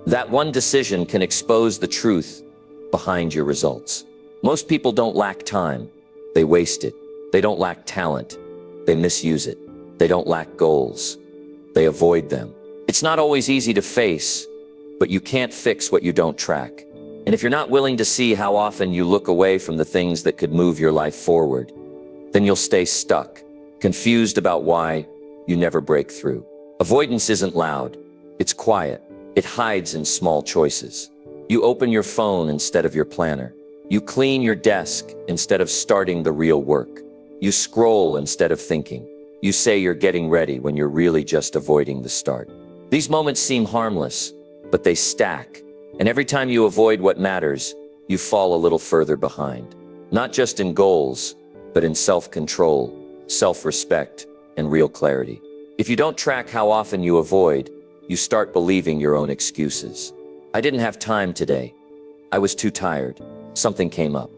That one decision can expose the truth behind your results. Most people don't lack time. They waste it. They don't lack talent. They misuse it. They don't lack goals. They avoid them. It's not always easy to face, but you can't fix what you don't track. And if you're not willing to see how often you look away from the things that could move your life forward, then you'll stay stuck, confused about why you never break through. Avoidance isn't loud. It's quiet. It hides in small choices. You open your phone instead of your planner. You clean your desk instead of starting the real work. You scroll instead of thinking. You say you're getting ready when you're really just avoiding the start. These moments seem harmless, but they stack. And every time you avoid what matters, you fall a little further behind. Not just in goals, but in self-control, self-respect, and real clarity. If you don't track how often you avoid, you start believing your own excuses. I didn't have time today. I was too tired. Something came up.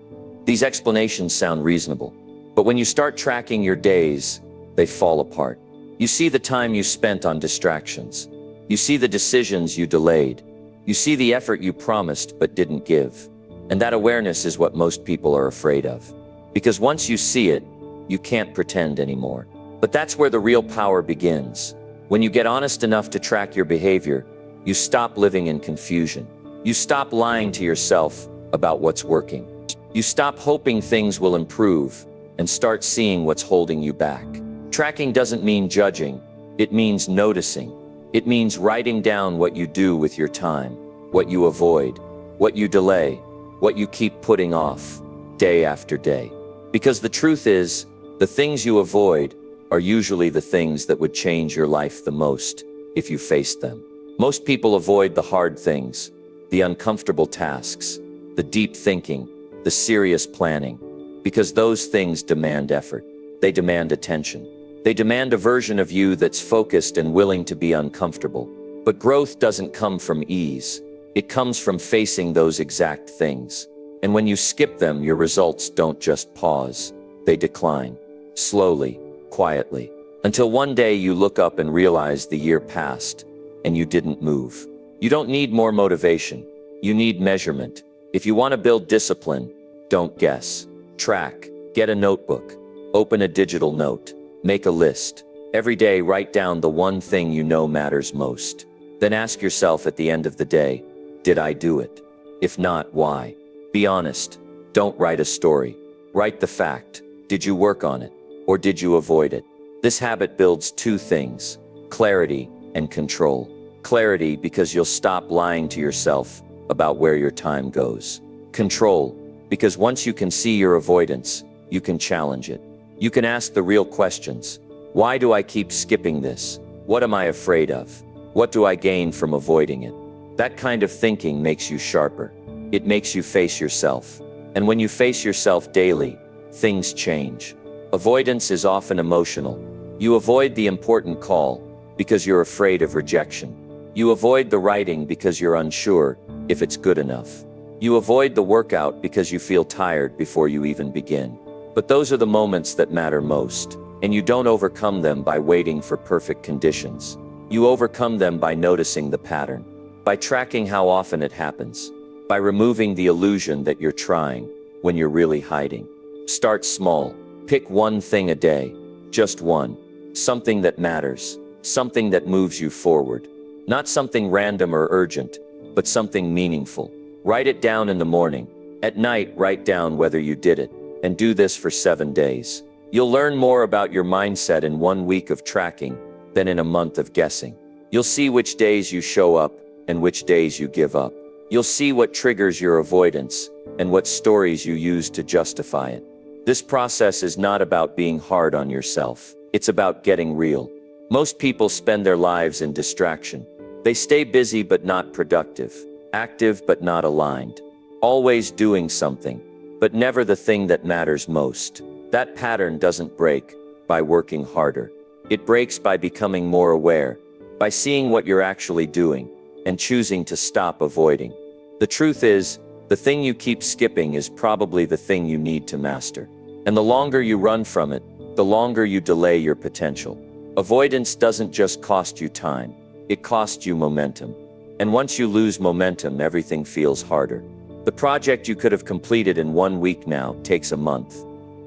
These explanations sound reasonable. But when you start tracking your days, they fall apart. You see the time you spent on distractions. You see the decisions you delayed. You see the effort you promised but didn't give. And that awareness is what most people are afraid of. Because once you see it, you can't pretend anymore. But that's where the real power begins. When you get honest enough to track your behavior, you stop living in confusion. You stop lying to yourself about what's working. You stop hoping things will improve and start seeing what's holding you back. Tracking doesn't mean judging. It means noticing. It means writing down what you do with your time, what you avoid, what you delay, what you keep putting off, day after day. Because the truth is, the things you avoid are usually the things that would change your life the most if you faced them. Most people avoid the hard things, the uncomfortable tasks, the deep thinking, the serious planning, because those things demand effort. They demand attention. They demand a version of you that's focused and willing to be uncomfortable. But growth doesn't come from ease. It comes from facing those exact things. And when you skip them, your results don't just pause. They decline. Slowly, quietly. Until one day you look up and realize the year passed, and you didn't move. You don't need more motivation. You need measurement. If you want to build discipline, don't guess. Track. Get a notebook. Open a digital note. Make a list. Every day write down the one thing you know matters most. Then ask yourself at the end of the day, did I do it? If not, why? Be honest. Don't write a story. Write the fact. Did you work on it? Or did you avoid it? This habit builds two things: clarity and control. Clarity because you'll stop lying to yourself about where your time goes. Control because once you can see your avoidance, you can challenge it. You can ask the real questions. Why do I keep skipping this? What am I afraid of? What do I gain from avoiding it? That kind of thinking makes you sharper. It makes you face yourself. And when you face yourself daily, things change. Avoidance is often emotional. You avoid the important call because you're afraid of rejection. You avoid the writing because you're unsure if it's good enough. You avoid the workout because you feel tired before you even begin. But those are the moments that matter most, and you don't overcome them by waiting for perfect conditions. You overcome them by noticing the pattern, by tracking how often it happens, by removing the illusion that you're trying when you're really hiding. Start small. Pick one thing a day, just one. Something that matters, something that moves you forward. Not something random or urgent, but something meaningful. Write it down in the morning. At night, write down whether you did it. And do this for 7 days. You'll learn more about your mindset in 1 week of tracking than in a month of guessing. You'll see which days you show up and which days you give up. You'll see what triggers your avoidance and what stories you use to justify it. This process is not about being hard on yourself. It's about getting real. Most people spend their lives in distraction. They stay busy but not productive, active but not aligned, always doing something, but never the thing that matters most. That pattern doesn't break by working harder. It breaks by becoming more aware, by seeing what you're actually doing, and choosing to stop avoiding. The truth is, the thing you keep skipping is probably the thing you need to master. And the longer you run from it, the longer you delay your potential. Avoidance doesn't just cost you time, it costs you momentum. And once you lose momentum, everything feels harder. The project you could have completed in 1 week now takes a month.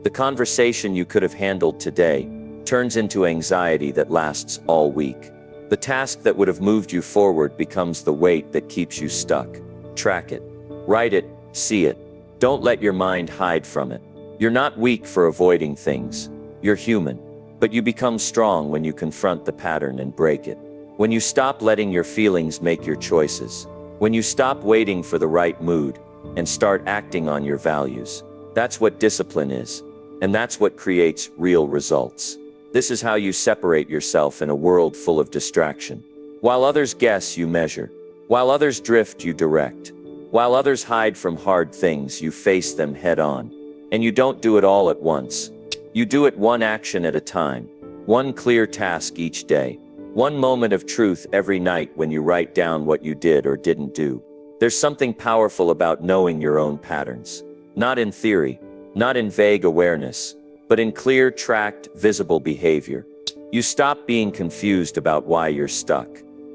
The conversation you could have handled today turns into anxiety that lasts all week. The task that would have moved you forward becomes the weight that keeps you stuck. Track it. Write it. See it. Don't let your mind hide from it. You're not weak for avoiding things. You're human. But you become strong when you confront the pattern and break it. When you stop letting your feelings make your choices. When you stop waiting for the right mood and start acting on your values. That's what discipline is. And that's what creates real results. This is how you separate yourself in a world full of distraction. While others guess, you measure. While others drift, you direct. While others hide from hard things, you face them head on. And you don't do it all at once. You do it one action at a time. One clear task each day. One moment of truth every night when you write down what you did or didn't do. There's something powerful about knowing your own patterns. Not in theory, not in vague awareness, but in clear, tracked, visible behavior. You stop being confused about why you're stuck.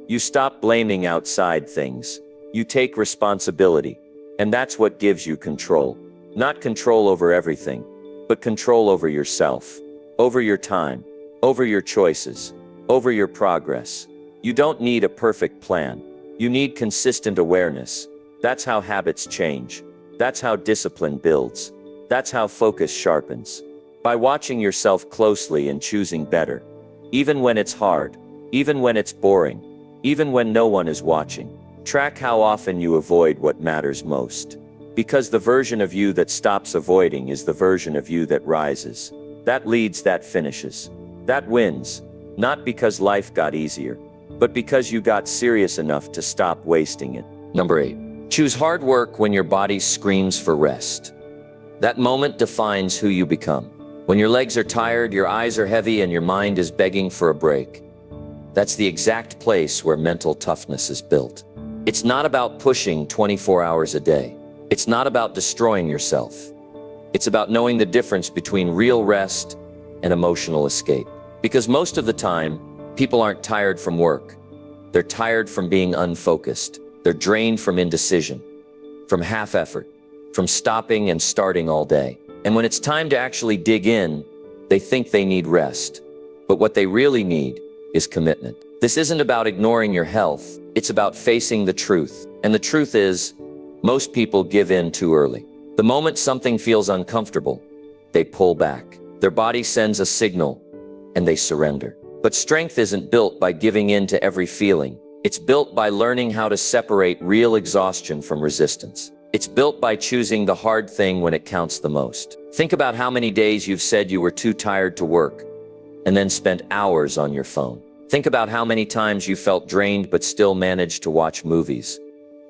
You stop blaming outside things. You take responsibility. And that's what gives you control. Not control over everything, but control over yourself, over your time, over your choices, over your progress. You don't need a perfect plan. You need consistent awareness. That's how habits change. That's how discipline builds. That's how focus sharpens. By watching yourself closely and choosing better. even when it's hard, even when it's boring, even when no one is watching. Track how often you avoid what matters most. Because the version of you that stops avoiding is the version of you that rises. That leads, that finishes. That wins. Not because life got easier, but because you got serious enough to stop wasting it. Number 8. Choose hard work when your body screams for rest. That moment defines who you become. When your legs are tired, your eyes are heavy, and your mind is begging for a break. That's the exact place where mental toughness is built. It's not about pushing 24 hours a day. It's not about destroying yourself. It's about knowing the difference between real rest and emotional escape. Because most of the time, people aren't tired from work. They're tired from being unfocused. They're drained from indecision, from half effort, from stopping and starting all day. And when it's time to actually dig in, they think they need rest. But what they really need is commitment. This isn't about ignoring your health. It's about facing the truth. And the truth is, most people give in too early. The moment something feels uncomfortable, they pull back. Their body sends a signal, and they surrender. But strength isn't built by giving in to every feeling. It's built by learning how to separate real exhaustion from resistance. It's built by choosing the hard thing when it counts the most. Think about how many days you've said you were too tired to work, and then spent hours on your phone. Think about how many times you felt drained but still managed to watch movies,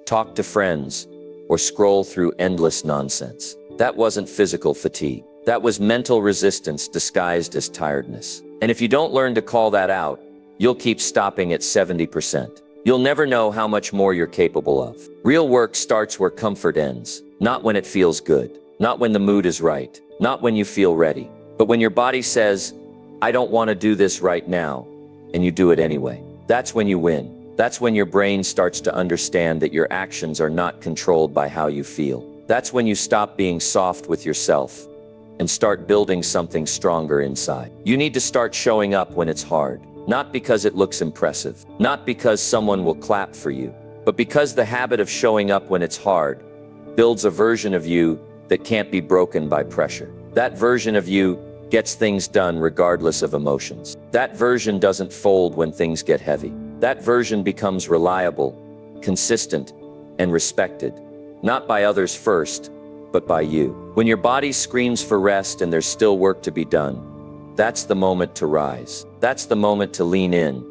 talk to friends, or scroll through endless nonsense. That wasn't physical fatigue. That was mental resistance disguised as tiredness. And if you don't learn to call that out, you'll keep stopping at 70%. You'll never know how much more you're capable of. Real work starts where comfort ends, not when it feels good, not when the mood is right, not when you feel ready, but when your body says, I don't want to do this right now, and you do it anyway. That's when you win. That's when your brain starts to understand that your actions are not controlled by how you feel. That's when you stop being soft with yourself and start building something stronger inside. You need to start showing up when it's hard, not because it looks impressive, not because someone will clap for you, but because the habit of showing up when it's hard builds a version of you that can't be broken by pressure. That version of you gets things done regardless of emotions. That version doesn't fold when things get heavy. That version becomes reliable, consistent, and respected, not by others first, but by you. When your body screams for rest and there's still work to be done, that's the moment to rise. That's the moment to lean in,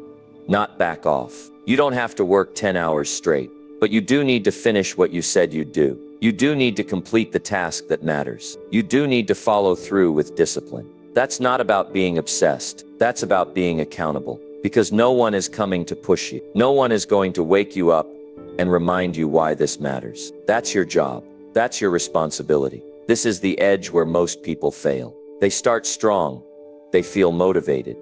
not back off. You don't have to work 10 hours straight, but you do need to finish what you said you'd do. You do need to complete the task that matters. You do need to follow through with discipline. That's not about being obsessed. That's about being accountable. Because no one is coming to push you. No one is going to wake you up and remind you why this matters. That's your job. That's your responsibility. This is the edge where most people fail. They start strong. They feel motivated.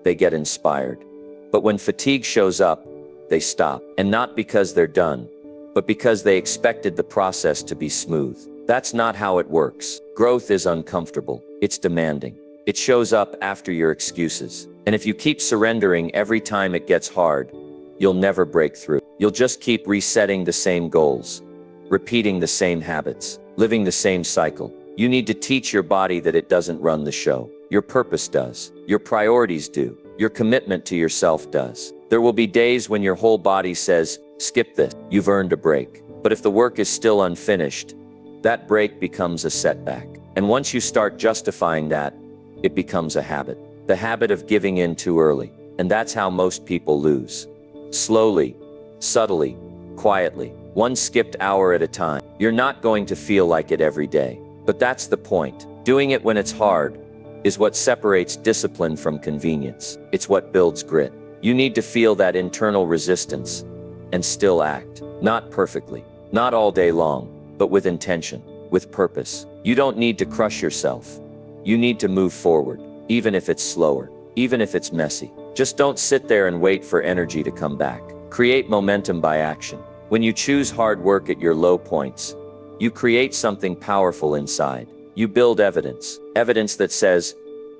They get inspired. But when fatigue shows up, they stop. And not because they're done, but because they expected the process to be smooth. That's not how it works. Growth is uncomfortable. It's demanding. It shows up after your excuses. And if you keep surrendering every time it gets hard, you'll never break through. You'll just keep resetting the same goals, repeating the same habits, living the same cycle. You need to teach your body that it doesn't run the show. Your purpose does. Your priorities do. Your commitment to yourself does. There will be days when your whole body says, skip this. You've earned a break. But if the work is still unfinished, that break becomes a setback. And once you start justifying that, it becomes a habit. The habit of giving in too early. And that's how most people lose. Slowly, subtly, quietly, one skipped hour at a time. You're not going to feel like it every day. But that's the point. Doing it when it's hard is what separates discipline from convenience. It's what builds grit. You need to feel that internal resistance and still act. Not perfectly, not all day long, but with intention, with purpose. You don't need to crush yourself. You need to move forward, even if it's slower, even if it's messy. Just don't sit there and wait for energy to come back. Create momentum by action. When you choose hard work at your low points, you create something powerful inside. You build evidence. Evidence that says,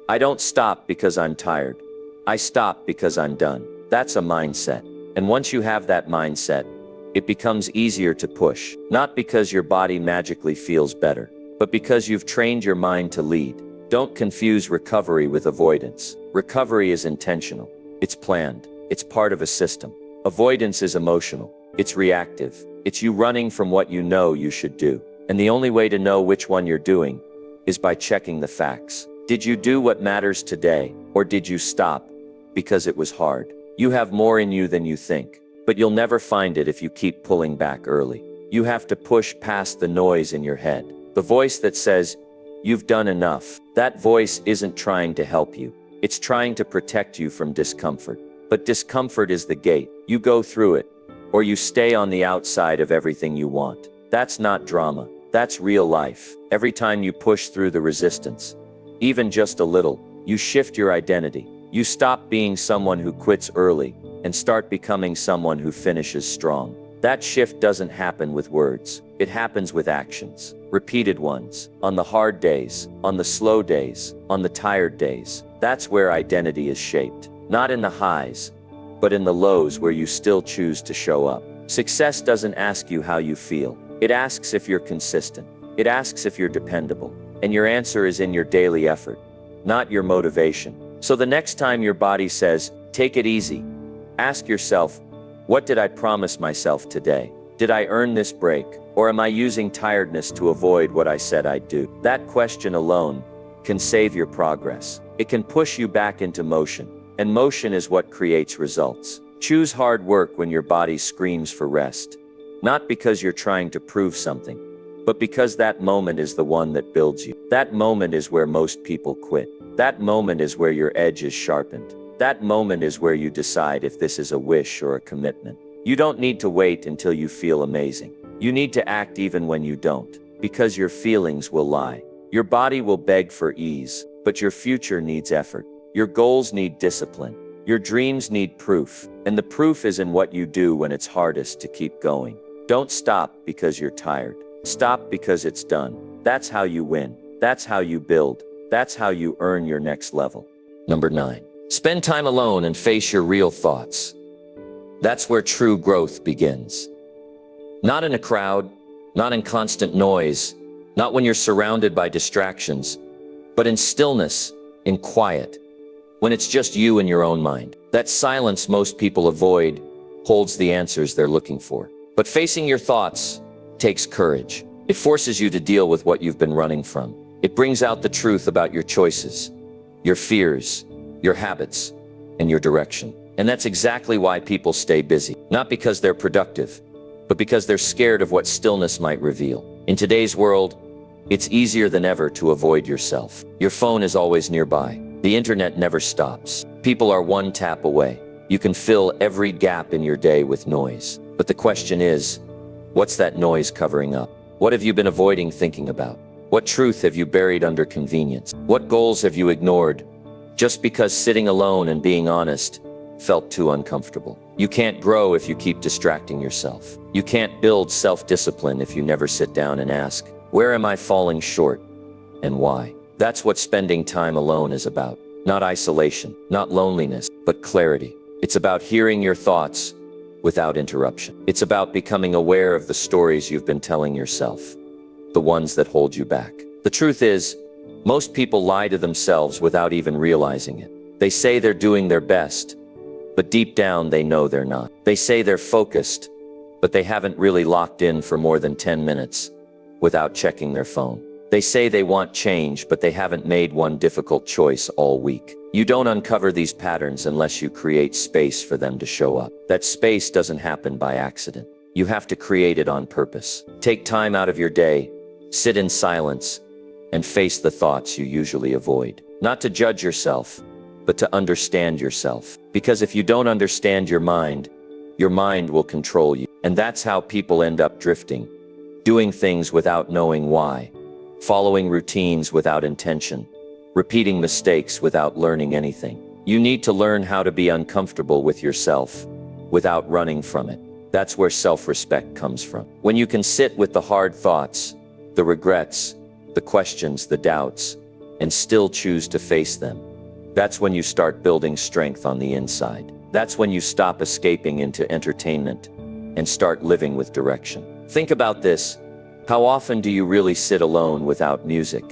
I don't stop because I'm tired. I stop because I'm done. That's a mindset. And once you have that mindset, it becomes easier to push. Not because your body magically feels better, but because you've trained your mind to lead, Don't confuse recovery with avoidance. Recovery is intentional. It's planned. It's part of a system. Avoidance is emotional. It's reactive. It's you running from what you know you should do. And the only way to know which one you're doing is by checking the facts. Did you do what matters today, or did you stop because it was hard? You have more in you than you think, but you'll never find it if you keep pulling back early. You have to push past the noise in your head. The voice that says, "You've done enough." That voice isn't trying to help you. It's trying to protect you from discomfort. But discomfort is the gate. You go through it, or you stay on the outside of everything you want. That's not drama. That's real life. Every time you push through the resistance, even just a little, you shift your identity. You stop being someone who quits early and start becoming someone who finishes strong. That shift doesn't happen with words. It happens with actions. Repeated ones. On the hard days, on the slow days, on the tired days. That's where identity is shaped. Not in the highs, but in the lows where you still choose to show up. Success doesn't ask you how you feel. It asks if you're consistent. It asks if you're dependable. And your answer is in your daily effort, not your motivation. So the next time your body says, "Take it easy," ask yourself, what did I promise myself today? Did I earn this break? Or am I using tiredness to avoid what I said I'd do? That question alone can save your progress. It can push you back into motion. And motion is what creates results. Choose hard work when your body screams for rest. Not because you're trying to prove something, but because that moment is the one that builds you. That moment is where most people quit. That moment is where your edge is sharpened. That moment is where you decide if this is a wish or a commitment. You don't need to wait until you feel amazing. You need to act even when you don't, because your feelings will lie. Your body will beg for ease, but your future needs effort. Your goals need discipline. Your dreams need proof, and the proof is in what you do when it's hardest to keep going. Don't stop because you're tired. Stop because it's done. That's how you win. That's how you build. That's how you earn your next level. Number 9. Spend time alone and face your real thoughts. That's where true growth begins. Not in a crowd, not in constant noise, not when you're surrounded by distractions, but in stillness, in quiet, when it's just you and your own mind. That silence most people avoid holds the answers they're looking for. But facing your thoughts takes courage. It forces you to deal with what you've been running from. It brings out the truth about your choices, your fears, your habits, and your direction. And that's exactly why people stay busy. Not because they're productive, but because they're scared of what stillness might reveal. In today's world, it's easier than ever to avoid yourself. Your phone is always nearby. The internet never stops. People are one tap away. You can fill every gap in your day with noise. But the question is, what's that noise covering up? What have you been avoiding thinking about? What truth have you buried under convenience? What goals have you ignored just because sitting alone and being honest felt too uncomfortable? You can't grow if you keep distracting yourself. You can't build self-discipline if you never sit down and ask, where am I falling short and why? That's what spending time alone is about. Not isolation, not loneliness, but clarity. It's about hearing your thoughts without interruption. It's about becoming aware of the stories you've been telling yourself, the ones that hold you back. The truth is, most people lie to themselves without even realizing it. They say they're doing their best, but deep down they know they're not. They say they're focused, but they haven't really locked in for more than 10 minutes without checking their phone. They say they want change, but they haven't made one difficult choice all week. You don't uncover these patterns unless you create space for them to show up. That space doesn't happen by accident. You have to create it on purpose. Take time out of your day, sit in silence, and face the thoughts you usually avoid. Not to judge yourself, but to understand yourself. Because if you don't understand your mind will control you. And that's how people end up drifting, doing things without knowing why, following routines without intention, repeating mistakes without learning anything. You need to learn how to be uncomfortable with yourself without running from it. That's where self-respect comes from. When you can sit with the hard thoughts, the regrets, the questions, the doubts, and still choose to face them, that's when you start building strength on the inside. That's when you stop escaping into entertainment and start living with direction. Think about this. How often do you really sit alone without music,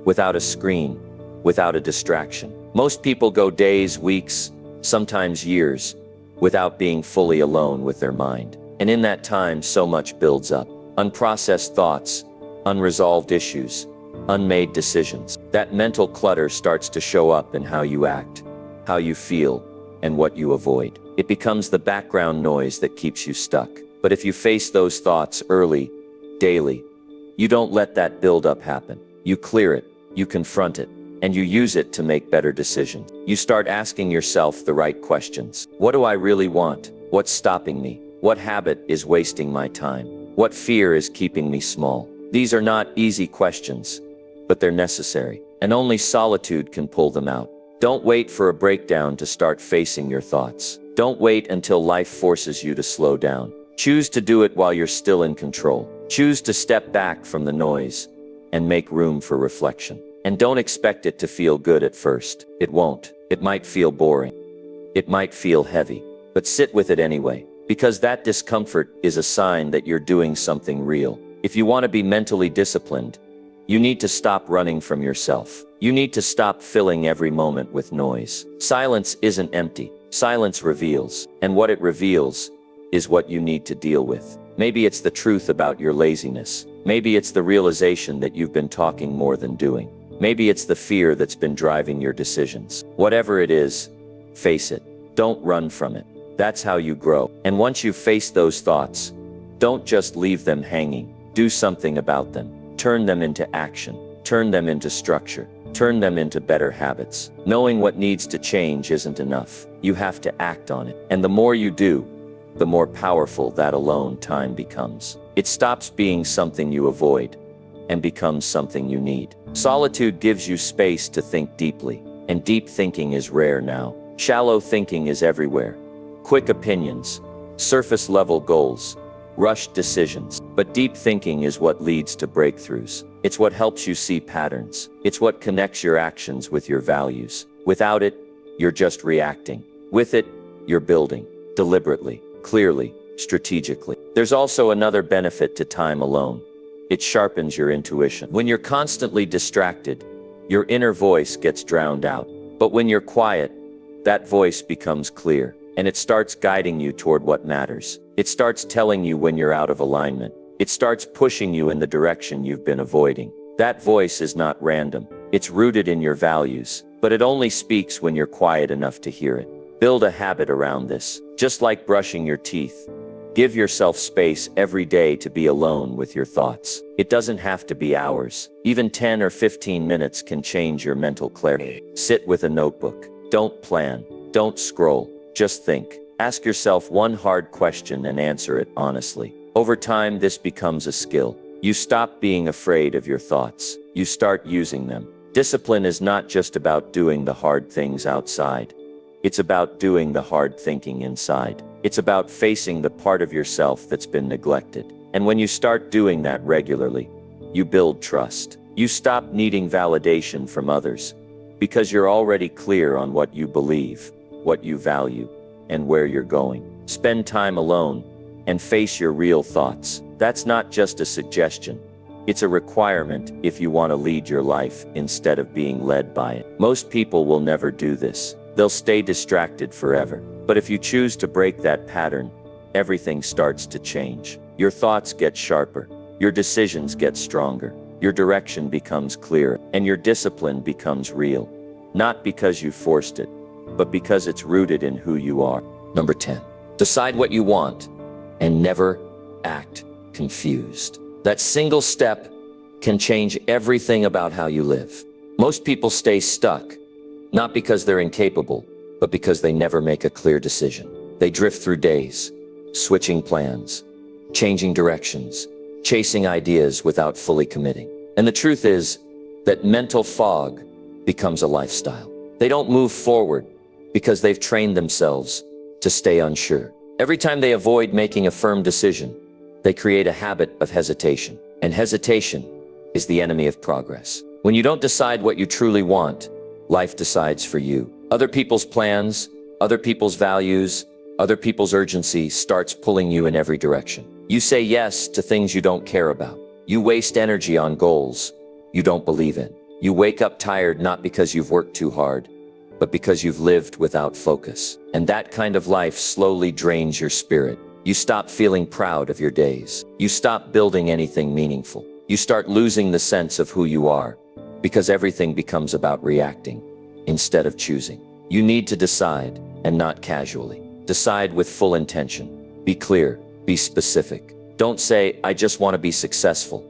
without a screen, without a distraction. Most people go days, weeks, sometimes years, without being fully alone with their mind. And in that time, so much builds up. Unprocessed thoughts, unresolved issues, unmade decisions. That mental clutter starts to show up in how you act, how you feel, and what you avoid. It becomes the background noise that keeps you stuck. But if you face those thoughts early, daily, you don't let that buildup happen. You clear it, you confront it, and you use it to make better decisions. You start asking yourself the right questions. What do I really want? What's stopping me? What habit is wasting my time? What fear is keeping me small? These are not easy questions, but they're necessary, and only solitude can pull them out. Don't wait for a breakdown to start facing your thoughts. Don't wait until life forces you to slow down. Choose to do it while you're still in control. Choose to step back from the noise and make room for reflection. And don't expect it to feel good at first. It won't. It might feel boring. It might feel heavy. But sit with it anyway, because that discomfort is a sign that you're doing something real. If you want to be mentally disciplined, you need to stop running from yourself. You need to stop filling every moment with noise. Silence isn't empty. Silence reveals. And what it reveals is what you need to deal with. Maybe it's the truth about your laziness. Maybe it's the realization that you've been talking more than doing. Maybe it's the fear that's been driving your decisions. Whatever it is, face it. Don't run from it. That's how you grow. And once you face those thoughts, don't just leave them hanging. Do something about them. Turn them into action. Turn them into structure. Turn them into better habits. Knowing what needs to change isn't enough. You have to act on it. And the more you do, the more powerful that alone time becomes. It stops being something you avoid and becomes something you need. Solitude gives you space to think deeply, and deep thinking is rare now. Shallow thinking is everywhere. Quick opinions, surface-level goals, rushed decisions. But deep thinking is what leads to breakthroughs. It's what helps you see patterns. It's what connects your actions with your values. Without it, you're just reacting. With it, you're building, deliberately, clearly, strategically. There's also another benefit to time alone. It sharpens your intuition. When you're constantly distracted, your inner voice gets drowned out. But when you're quiet, that voice becomes clear, and it starts guiding you toward what matters. It starts telling you when you're out of alignment. It starts pushing you in the direction you've been avoiding. That voice is not random. It's rooted in your values, but it only speaks when you're quiet enough to hear it. Build a habit around this, just like brushing your teeth. Give yourself space every day to be alone with your thoughts. It doesn't have to be hours. Even 10 or 15 minutes can change your mental clarity. Sit with a notebook. Don't plan. Don't scroll. Just think. Ask yourself one hard question and answer it honestly. Over time, this becomes a skill. You stop being afraid of your thoughts. You start using them. Discipline is not just about doing the hard things outside. It's about doing the hard thinking inside. It's about facing the part of yourself that's been neglected. And when you start doing that regularly, you build trust. You stop needing validation from others because you're already clear on what you believe, what you value, and where you're going. Spend time alone and face your real thoughts. That's not just a suggestion. It's a requirement if you want to lead your life instead of being led by it. Most people will never do this. They'll stay distracted forever. But if you choose to break that pattern, everything starts to change. Your thoughts get sharper. Your decisions get stronger. Your direction becomes clearer. And your discipline becomes real. Not because you forced it, but because it's rooted in who you are. Number 10, decide what you want and never act confused. That single step can change everything about how you live. Most people stay stuck, not because they're incapable, but because they never make a clear decision. They drift through days, switching plans, changing directions, chasing ideas without fully committing. And the truth is that mental fog becomes a lifestyle. They don't move forward because they've trained themselves to stay unsure. Every time they avoid making a firm decision, they create a habit of hesitation. And hesitation is the enemy of progress. When you don't decide what you truly want, life decides for you. Other people's plans, other people's values, other people's urgency starts pulling you in every direction. You say yes to things you don't care about. You waste energy on goals you don't believe in. You wake up tired not because you've worked too hard, but because you've lived without focus. And that kind of life slowly drains your spirit. You stop feeling proud of your days. You stop building anything meaningful. You start losing the sense of who you are, because everything becomes about reacting instead of choosing. You need to decide, and not casually. Decide with full intention. Be clear, be specific. Don't say, I just want to be successful.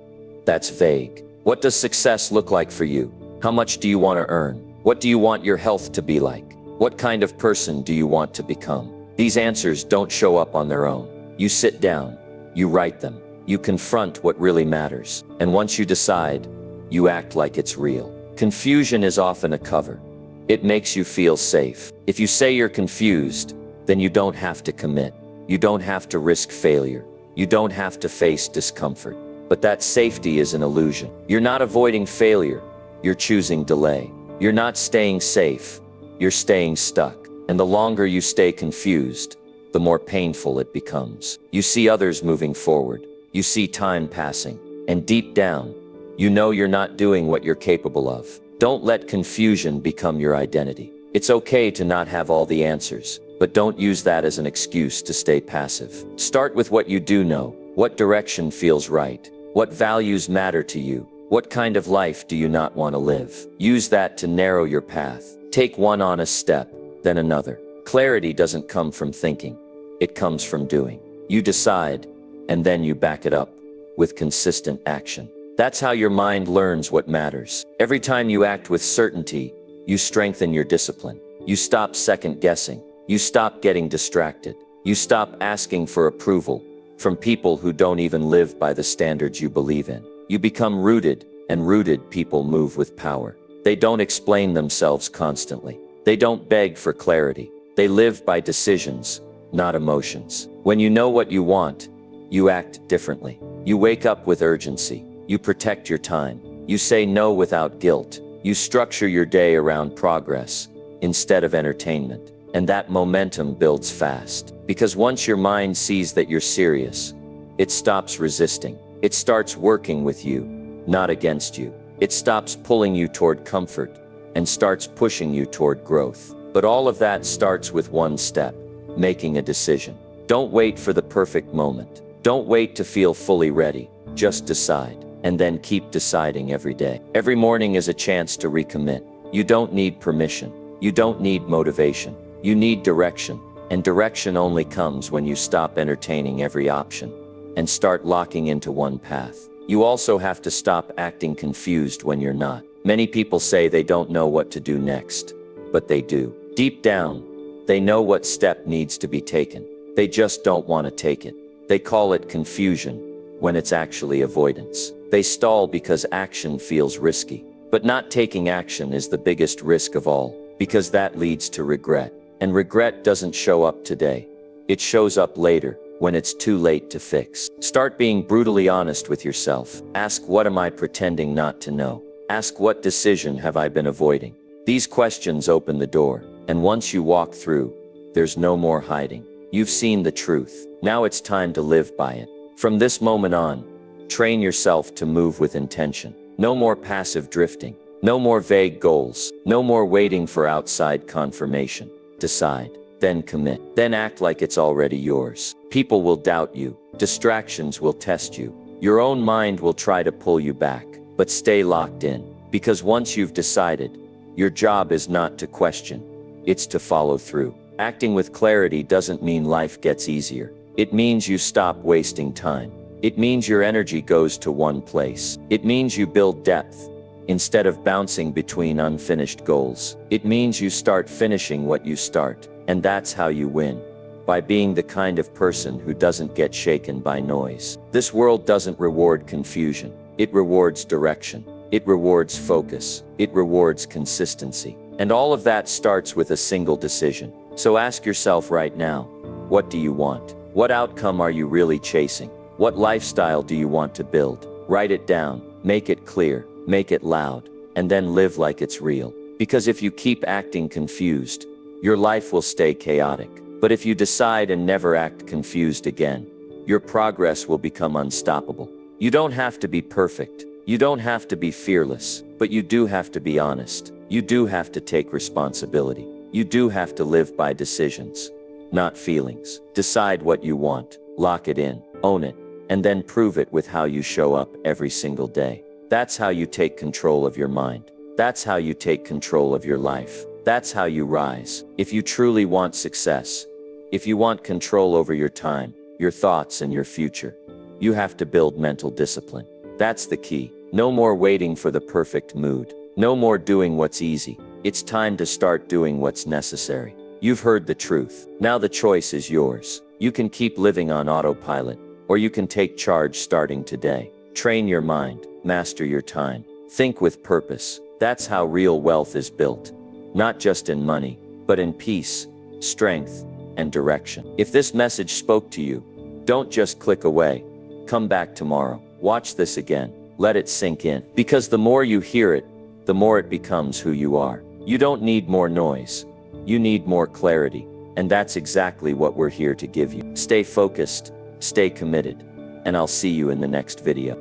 That's vague. What does success look like for you? How much do you want to earn? What do you want your health to be like? What kind of person do you want to become? These answers don't show up on their own. You sit down, you write them, you confront what really matters. And once you decide, you act like it's real. Confusion is often a cover. It makes you feel safe. If you say you're confused, then you don't have to commit. You don't have to risk failure. You don't have to face discomfort. But that safety is an illusion. You're not avoiding failure. You're choosing delay. You're not staying safe. You're staying stuck. And the longer you stay confused, the more painful it becomes. You see others moving forward. You see time passing. And deep down, you know you're not doing what you're capable of. Don't let confusion become your identity. It's okay to not have all the answers, but don't use that as an excuse to stay passive. Start with what you do know. What direction feels right? What values matter to you? What kind of life do you not want to live? Use that to narrow your path. Take one honest step, then another. Clarity doesn't come from thinking. It comes from doing. You decide, and then you back it up with consistent action. That's how your mind learns what matters. Every time you act with certainty, you strengthen your discipline. You stop second guessing. You stop getting distracted. You stop asking for approval from people who don't even live by the standards you believe in. You become rooted, and rooted people move with power. They don't explain themselves constantly. They don't beg for clarity. They live by decisions, not emotions. When you know what you want, you act differently. You wake up with urgency. You protect your time. You say no without guilt. You structure your day around progress instead of entertainment. And that momentum builds fast. Because once your mind sees that you're serious, it stops resisting. It starts working with you, not against you. It stops pulling you toward comfort and starts pushing you toward growth. But all of that starts with one step: making a decision. Don't wait for the perfect moment. Don't wait to feel fully ready. Just decide, and then keep deciding every day. Every morning is a chance to recommit. You don't need permission. You don't need motivation. You need direction. And direction only comes when you stop entertaining every option and start locking into one path. You also have to stop acting confused when you're not. Many people say they don't know what to do next, but they do. Deep down, they know what step needs to be taken. They just don't want to take it. They call it confusion when it's actually avoidance. They stall because action feels risky. But not taking action is the biggest risk of all, because that leads to regret. And regret doesn't show up today. It shows up later, when it's too late to fix. Start being brutally honest with yourself. Ask, what am I pretending not to know? Ask, what decision have I been avoiding? These questions open the door, and once you walk through, there's no more hiding. You've seen the truth. Now it's time to live by it. From this moment on, train yourself to move with intention. No more passive drifting. No more vague goals. No more waiting for outside confirmation. Decide, then commit, then act like it's already yours. People will doubt you. Distractions will test you. Your own mind will try to pull you back, but stay locked in. Because once you've decided, your job is not to question, it's to follow through. Acting with clarity doesn't mean life gets easier. It means you stop wasting time. It means your energy goes to one place. It means you build depth instead of bouncing between unfinished goals. It means you start finishing what you start. And that's how you win. By being the kind of person who doesn't get shaken by noise. This world doesn't reward confusion. It rewards direction. It rewards focus. It rewards consistency. And all of that starts with a single decision. So ask yourself right now, what do you want? What outcome are you really chasing? What lifestyle do you want to build? Write it down, make it clear, make it loud, and then live like it's real. Because if you keep acting confused, your life will stay chaotic. But if you decide and never act confused again, your progress will become unstoppable. You don't have to be perfect. You don't have to be fearless, but you do have to be honest. You do have to take responsibility. You do have to live by decisions, not feelings. Decide what you want, lock it in, own it, and then prove it with how you show up every single day. That's how you take control of your mind. That's how you take control of your life. That's how you rise. If you truly want success, if you want control over your time, your thoughts, and your future, you have to build mental discipline. That's the key. No more waiting for the perfect mood. No more doing what's easy. It's time to start doing what's necessary. You've heard the truth. Now the choice is yours. You can keep living on autopilot, or you can take charge starting today. Train your mind, master your time, think with purpose. That's how real wealth is built. Not just in money, but in peace, strength, and direction. If this message spoke to you, don't just click away. Come back tomorrow. Watch this again. Let it sink in. Because the more you hear it, the more it becomes who you are. You don't need more noise. You need more clarity. And that's exactly what we're here to give you. Stay focused, stay committed, and I'll see you in the next video.